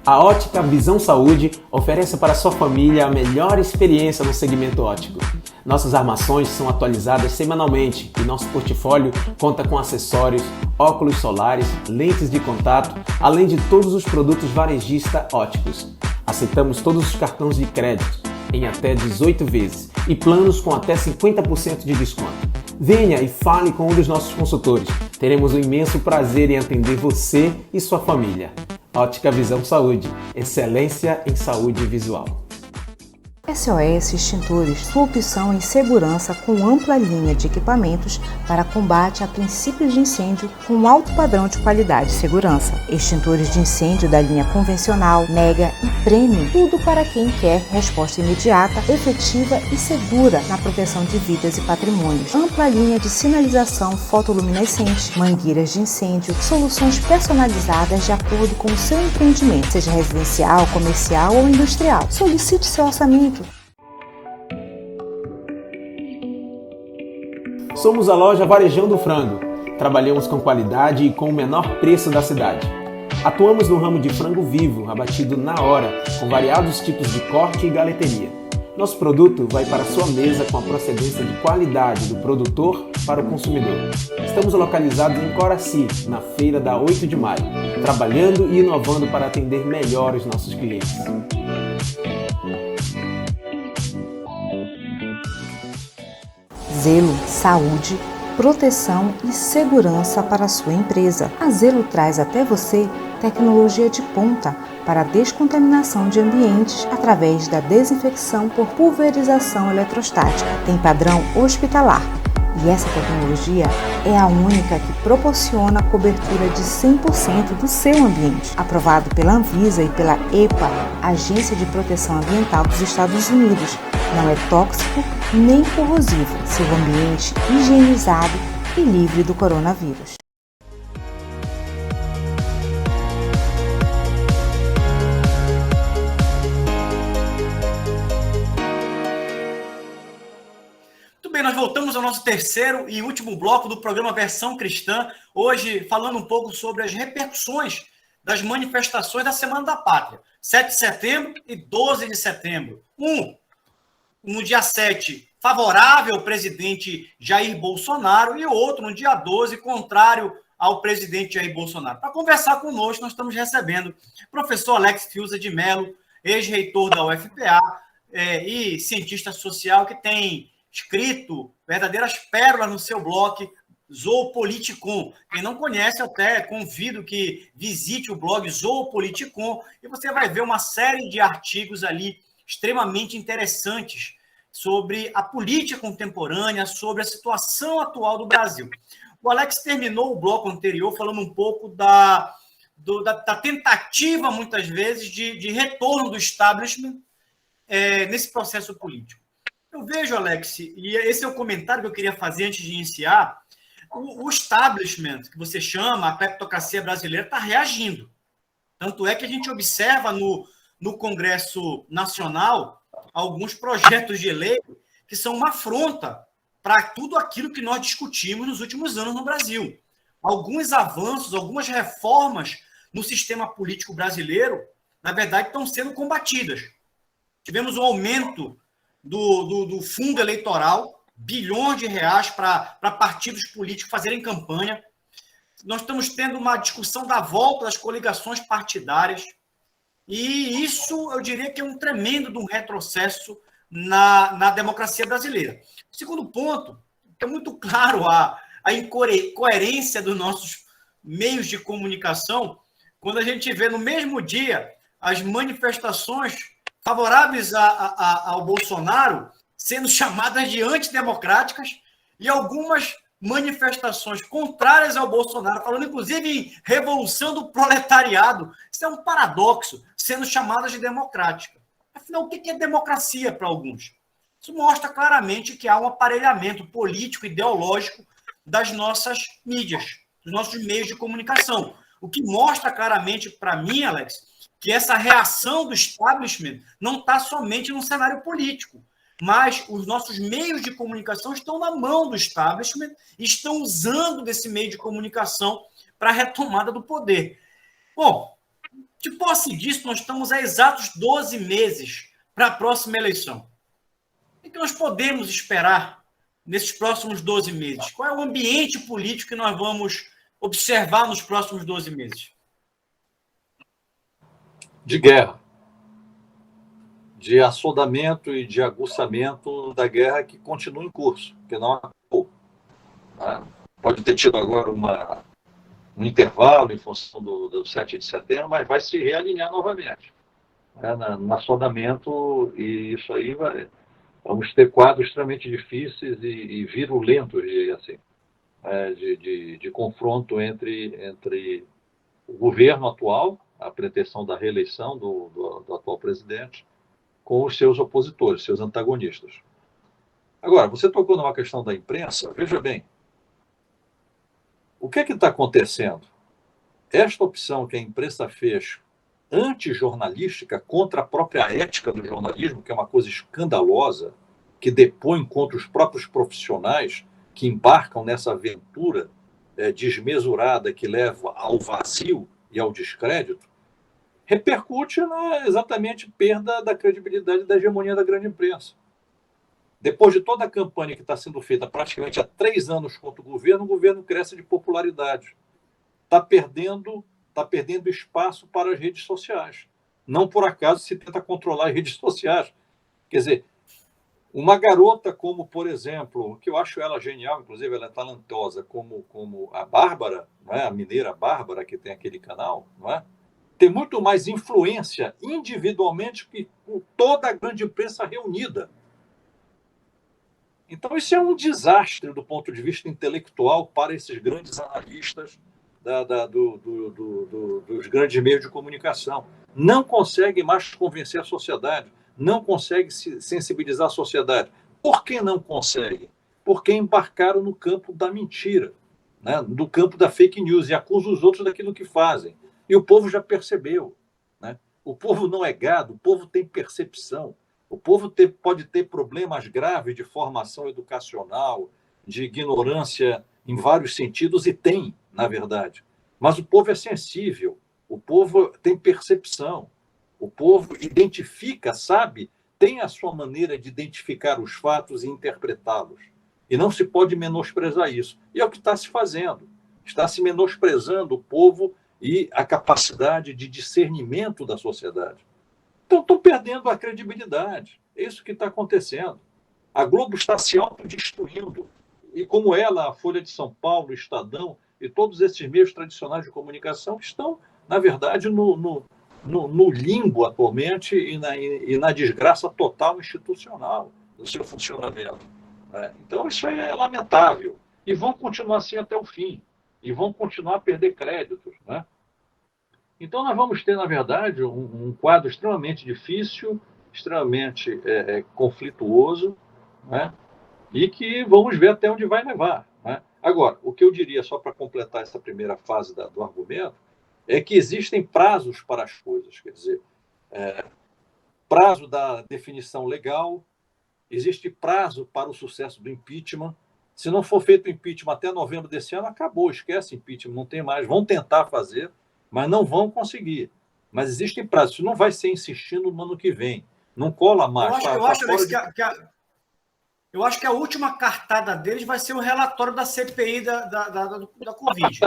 A Ótica Visão Saúde oferece para sua família a melhor experiência no segmento óptico. Nossas armações são atualizadas semanalmente e nosso portfólio conta com acessórios, óculos solares, lentes de contato, além de todos os produtos varejista ópticos. Aceitamos todos os cartões de crédito em até 18 vezes e planos com até 50% de desconto. Venha e fale com um dos nossos consultores. Teremos um imenso prazer em atender você e sua família. Ótica Visão Saúde, excelência em saúde visual. SOS Extintores, sua opção em segurança com ampla linha de equipamentos para combate a princípios de incêndio com alto padrão de qualidade e segurança. Extintores de incêndio da linha convencional, mega e premium, tudo para quem quer resposta imediata, efetiva e segura na proteção de vidas e patrimônios. Ampla linha de sinalização fotoluminescente, mangueiras de incêndio, soluções personalizadas de acordo com o seu empreendimento, seja residencial, comercial ou industrial. Solicite seu orçamento. Somos a loja Varejão do Frango. Trabalhamos com qualidade e com o menor preço da cidade. Atuamos no ramo de frango vivo, abatido na hora, com variados tipos de corte e galeteria. Nosso produto vai para a sua mesa com a procedência de qualidade do produtor para o consumidor. Estamos localizados em Coraci, na feira da 8 de maio, trabalhando e inovando para atender melhor os nossos clientes. Zelo, saúde, proteção e segurança para a sua empresa. A Zelo traz até você tecnologia de ponta para a descontaminação de ambientes através da desinfecção por pulverização eletrostática. Tem padrão hospitalar e essa tecnologia é a única que proporciona a cobertura de 100% do seu ambiente. Aprovado pela Anvisa e pela EPA, Agência de Proteção Ambiental dos Estados Unidos. Não é tóxico nem corrosivo. Seu ambiente higienizado e livre do coronavírus. Muito bem, nós voltamos ao nosso terceiro e último bloco do programa Versão Cristã, hoje falando um pouco sobre as repercussões das manifestações da Semana da Pátria, 7 de setembro e 12 de setembro. No dia 7, favorável ao presidente Jair Bolsonaro, e outro no dia 12, contrário ao presidente Jair Bolsonaro. Para conversar conosco, nós estamos recebendo o professor Alex Fiuza de Mello, ex-reitor da UFPA e cientista social, que tem escrito verdadeiras pérolas no seu blog Zoopoliticon. Quem não conhece, até convido que visite o blog Zoopoliticon e você vai ver uma série de artigos ali extremamente interessantes sobre a política contemporânea, sobre a situação atual do Brasil. O Alex terminou o bloco anterior falando um pouco da tentativa, muitas vezes, de retorno do establishment nesse processo político. Eu vejo, Alex, e esse é o comentário que eu queria fazer antes de iniciar, o establishment, que você chama, a cleptocracia brasileira, está reagindo. Tanto é que a gente observa no Congresso Nacional alguns projetos de lei que são uma afronta para tudo aquilo que nós discutimos nos últimos anos no Brasil. Alguns avanços, algumas reformas no sistema político brasileiro, na verdade, estão sendo combatidas. Tivemos um aumento do fundo eleitoral, bilhões de reais para partidos políticos fazerem campanha. Nós estamos tendo uma discussão da volta das coligações partidárias, e isso, eu diria que é um tremendo de um retrocesso na democracia brasileira. O segundo ponto, é muito claro a incoerência dos nossos meios de comunicação, quando a gente vê no mesmo dia as manifestações favoráveis ao Bolsonaro sendo chamadas de antidemocráticas e algumas manifestações contrárias ao Bolsonaro, falando inclusive em revolução do proletariado. Isso é um paradoxo, sendo chamadas de democrática. Afinal, o que é democracia para alguns? Isso mostra claramente que há um aparelhamento político, ideológico das nossas mídias, dos nossos meios de comunicação. O que mostra claramente para mim, Alex, que essa reação do establishment não está somente no cenário político, mas os nossos meios de comunicação estão na mão do establishment e estão usando desse meio de comunicação para a retomada do poder. Bom, de posse disso, nós estamos a exatos 12 meses para a próxima eleição. O que nós podemos esperar nesses próximos 12 meses? Qual é o ambiente político que nós vamos observar nos próximos 12 meses? De guerra, de assodamento e de aguçamento da guerra que continua em curso, que não acabou. Pode ter tido agora um intervalo em função do 7 de setembro, mas vai se realinhar novamente. né, no assodamento, e isso aí vamos ter quadros extremamente difíceis e virulentos assim, de confronto entre o governo atual, a pretensão da reeleição do atual presidente, com os seus opositores, seus antagonistas. Agora, você tocou numa questão da imprensa, veja bem, o que está acontecendo? Esta opção que a imprensa fez antijornalística contra a própria ética do jornalismo, que é uma coisa escandalosa, que depõe contra os próprios profissionais que embarcam nessa aventura desmesurada que leva ao vazio e ao descrédito, repercute na exatamente perda da credibilidade e da hegemonia da grande imprensa. Depois de toda a campanha que está sendo feita praticamente há 3 anos contra o governo cresce de popularidade. Está perdendo espaço para as redes sociais. Não por acaso se tenta controlar as redes sociais. Quer dizer, uma garota como, por exemplo, que eu acho ela genial, inclusive ela é talentosa, como a Bárbara, não é? A mineira Bárbara, que tem aquele canal, não é? Tem muito mais influência individualmente que toda a grande imprensa reunida. Então, isso é um desastre do ponto de vista intelectual para esses grandes analistas dos grandes meios de comunicação. Não consegue mais convencer a sociedade, não consegue sensibilizar a sociedade. Por que não consegue? Porque embarcaram no campo da mentira, né? No campo da fake news, e acusam os outros daquilo que fazem. E o povo já percebeu, né? O povo não é gado, o povo tem percepção. O povo pode ter problemas graves de formação educacional, de ignorância em vários sentidos, e tem, na verdade. Mas o povo é sensível, o povo tem percepção, o povo identifica, sabe, tem a sua maneira de identificar os fatos e interpretá-los. E não se pode menosprezar isso. E é o que está se fazendo. Está se menosprezando o povo e a capacidade de discernimento da sociedade. Então, estão perdendo a credibilidade. É isso que está acontecendo. A Globo está se autodestruindo. E como ela, a Folha de São Paulo, o Estadão e todos esses meios tradicionais de comunicação estão, na verdade, no limbo atualmente e na desgraça total institucional do seu funcionamento. Então, isso é lamentável. E vão continuar assim até o fim. E vão continuar a perder créditos, né? Então, nós vamos ter, na verdade, um quadro extremamente difícil, extremamente conflituoso, né? E que vamos ver até onde vai levar, né? Agora, o que eu diria, só para completar essa primeira fase do argumento, é que existem prazos para as coisas. Quer dizer, prazo da definição legal, existe prazo para o sucesso do impeachment. Se não for feito o impeachment até novembro desse ano, acabou, esquece impeachment, não tem mais. Vão tentar fazer, mas não vão conseguir. Mas existem prazos. Isso não vai ser insistindo no ano que vem. Não cola mais. Eu acho que a última cartada deles vai ser o relatório da CPI da Covid.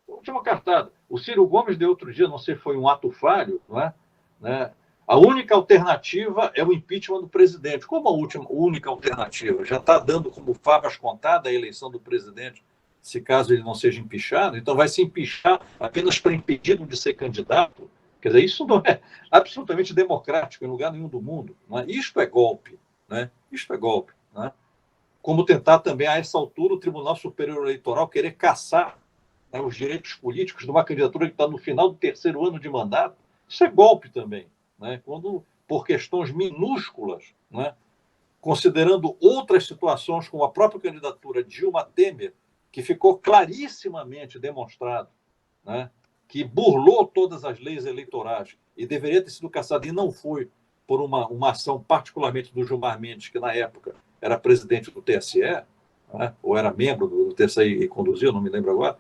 Última cartada. O Ciro Gomes deu outro dia, não sei se foi um ato falho, não é? Né? A única alternativa é o impeachment do presidente. Como a única alternativa? Já está dando como favas contadas a eleição do presidente, se caso ele não seja empichado, então vai se empichar apenas para impedi-lo de ser candidato. Quer dizer, isso não é absolutamente democrático em lugar nenhum do mundo. Não é? Isto é golpe. Né? Isto é golpe. Né? Como tentar também, a essa altura, o Tribunal Superior Eleitoral querer caçar, né, os direitos políticos de uma candidatura que está no final do 3º ano de mandato. Isso é golpe também. Né? Quando, por questões minúsculas, né, considerando outras situações, como a própria candidatura de Dilma Temer, que ficou clarissimamente demonstrado, né, que burlou todas as leis eleitorais e deveria ter sido caçada e não foi, por uma ação particularmente do Gilmar Mendes, que na época era presidente do TSE, né, ou era membro do TSE e conduziu, não me lembro agora.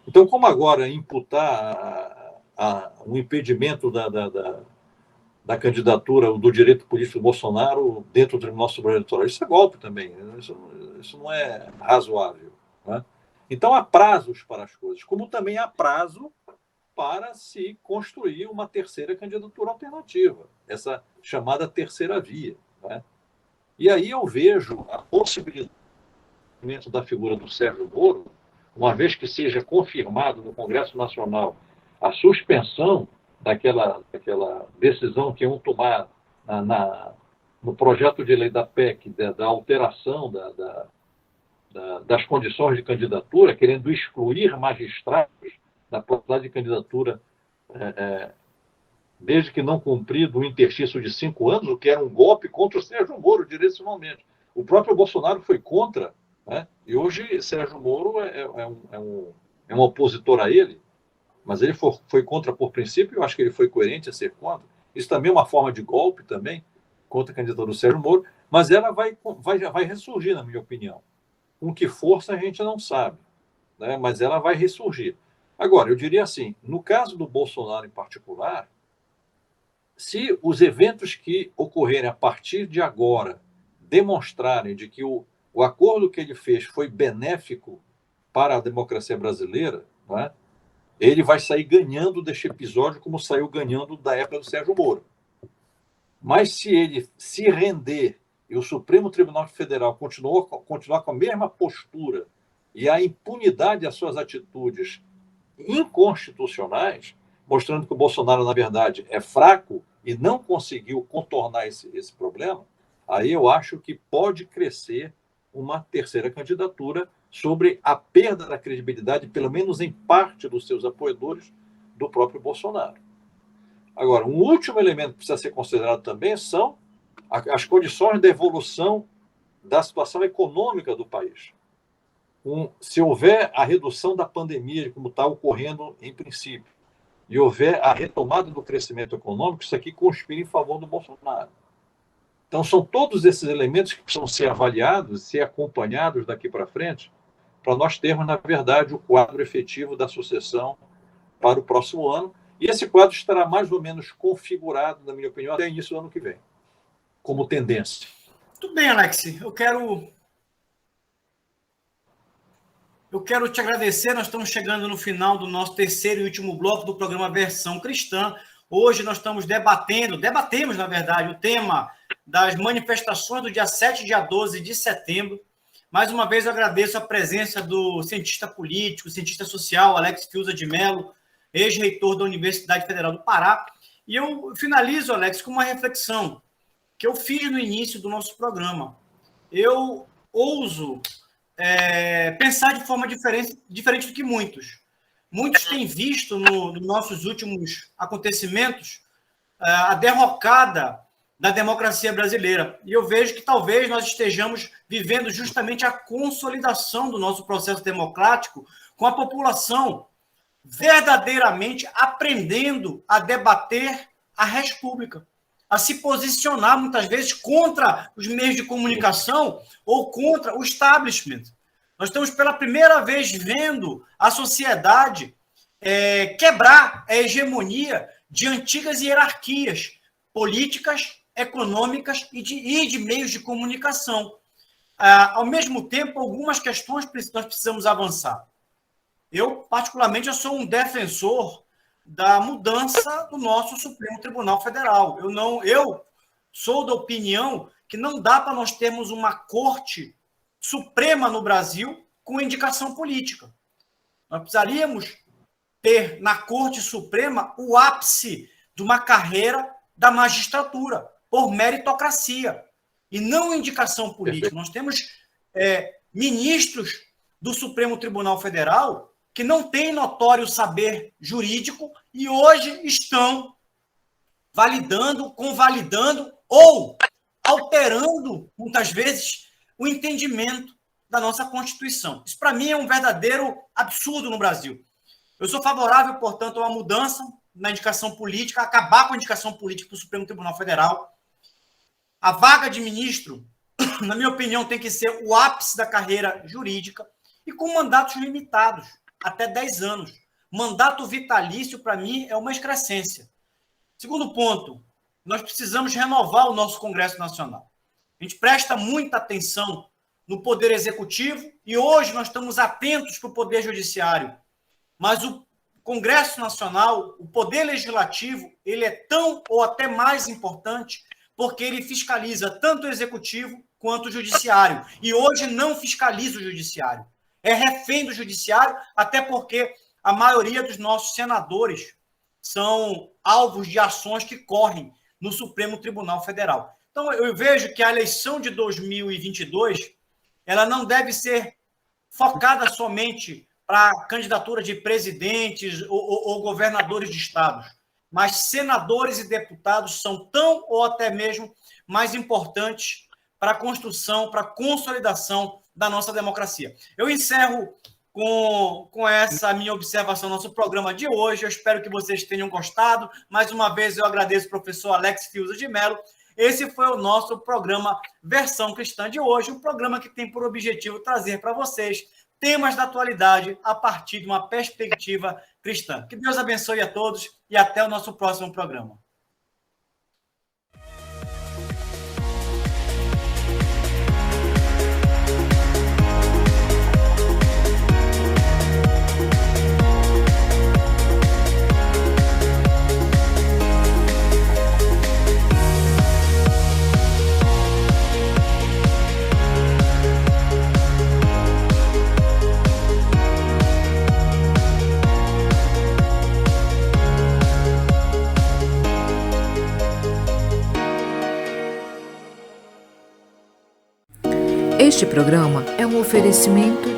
Então, como agora imputar um impedimento da candidatura do direito político do Bolsonaro dentro do Tribunal Superior Eleitoral? Isso é golpe também. Isso não é razoável. Né? Então, há prazos para as coisas, como também há prazo para se construir uma terceira candidatura alternativa, essa chamada terceira via. Né? E aí eu vejo a possibilidade da figura do Sérgio Moro, uma vez que seja confirmado no Congresso Nacional a suspensão daquela decisão que iam tomar no projeto de lei da PEC, da alteração das condições de candidatura, querendo excluir magistrados da possibilidade de candidatura, desde que não cumprido o interstício de 5 anos, o que era um golpe contra o Sérgio Moro, direcionalmente. O próprio Bolsonaro foi contra, né? E hoje Sérgio Moro é um opositor a ele, mas ele foi contra por princípio, eu acho que ele foi coerente a ser contra. Isso também é uma forma de golpe também, contra a candidatura do Sérgio Moro, mas ela vai ressurgir, na minha opinião. Com que força a gente não sabe, né? Mas ela vai ressurgir. Agora, eu diria assim, no caso do Bolsonaro em particular, se os eventos que ocorrerem a partir de agora demonstrarem de que o acordo que ele fez foi benéfico para a democracia brasileira, não é? Ele vai sair ganhando deste episódio como saiu ganhando da época do Sérgio Moro. Mas se ele se render e o Supremo Tribunal Federal continuar com a mesma postura e a impunidade às suas atitudes inconstitucionais, mostrando que o Bolsonaro, na verdade, é fraco e não conseguiu contornar esse problema, aí eu acho que pode crescer uma terceira candidatura sobre a perda da credibilidade, pelo menos em parte dos seus apoiadores, do próprio Bolsonaro. Agora, um último elemento que precisa ser considerado também são as condições da evolução da situação econômica do país. Se houver a redução da pandemia, como está ocorrendo em princípio, e houver a retomada do crescimento econômico, isso aqui conspira em favor do Bolsonaro. Então, são todos esses elementos que precisam ser avaliados, ser acompanhados daqui para frente, para nós termos, na verdade, o quadro efetivo da sucessão para o próximo ano. E esse quadro estará mais ou menos configurado, na minha opinião, até o início do ano que vem, como tendência. Tudo bem, Alex. Eu quero te agradecer. Nós estamos chegando no final do nosso terceiro e último bloco do programa Versão Cristã. Hoje nós estamos debatemos, na verdade, o tema das manifestações do dia 7 e dia 12 de setembro. Mais uma vez, eu agradeço a presença do cientista político, cientista social, Alex Fiuza de Mello, ex-reitor da Universidade Federal do Pará. E eu finalizo, Alex, com uma reflexão que eu fiz no início do nosso programa. Eu ouso pensar de forma diferente do que muitos. Muitos têm visto nos nossos últimos acontecimentos a derrocada da democracia brasileira. E eu vejo que talvez nós estejamos vivendo justamente a consolidação do nosso processo democrático, com a população verdadeiramente aprendendo a debater a res pública, a se posicionar muitas vezes contra os meios de comunicação ou contra o establishment. Nós estamos pela primeira vez vendo a sociedade quebrar a hegemonia de antigas hierarquias políticas, econômicas e de meios de comunicação. Ao mesmo tempo, algumas questões nós precisamos avançar. Eu, particularmente, sou um defensor da mudança do nosso Supremo Tribunal Federal. Eu sou da opinião que não dá para nós termos uma Corte Suprema no Brasil com indicação política. Nós precisaríamos ter na Corte Suprema o ápice de uma carreira da magistratura, por meritocracia, e não indicação política. Nós temos ministros do Supremo Tribunal Federal que não têm notório saber jurídico e hoje estão validando, convalidando ou alterando, muitas vezes, o entendimento da nossa Constituição. Isso, para mim, é um verdadeiro absurdo no Brasil. Eu sou favorável, portanto, a uma mudança na indicação política, acabar com a indicação política para o Supremo Tribunal Federal. A vaga de ministro, na minha opinião, tem que ser o ápice da carreira jurídica e com mandatos limitados, até 10 anos. Mandato vitalício, para mim, é uma excrescência. Segundo ponto, nós precisamos renovar o nosso Congresso Nacional. A gente presta muita atenção no Poder Executivo e hoje nós estamos atentos para o Poder Judiciário. Mas o Congresso Nacional, o Poder Legislativo, ele é tão ou até mais importante porque ele fiscaliza tanto o Executivo quanto o Judiciário. E hoje não fiscaliza o Judiciário. É refém do Judiciário, até porque a maioria dos nossos senadores são alvos de ações que correm no Supremo Tribunal Federal. Então, eu vejo que a eleição de 2022 ela não deve ser focada somente para a candidatura de presidentes ou governadores de estados, mas senadores e deputados são tão ou até mesmo mais importantes para a construção, para a consolidação da nossa democracia. Eu encerro com essa minha observação no nosso programa de hoje. Eu espero que vocês tenham gostado. Mais uma vez, eu agradeço ao professor Alex Fiuza de Mello. Esse foi o nosso programa Versão Cristã de hoje, um programa que tem por objetivo trazer para vocês temas da atualidade a partir de uma perspectiva cristã. Que Deus abençoe a todos e até o nosso próximo programa. Este programa é um oferecimento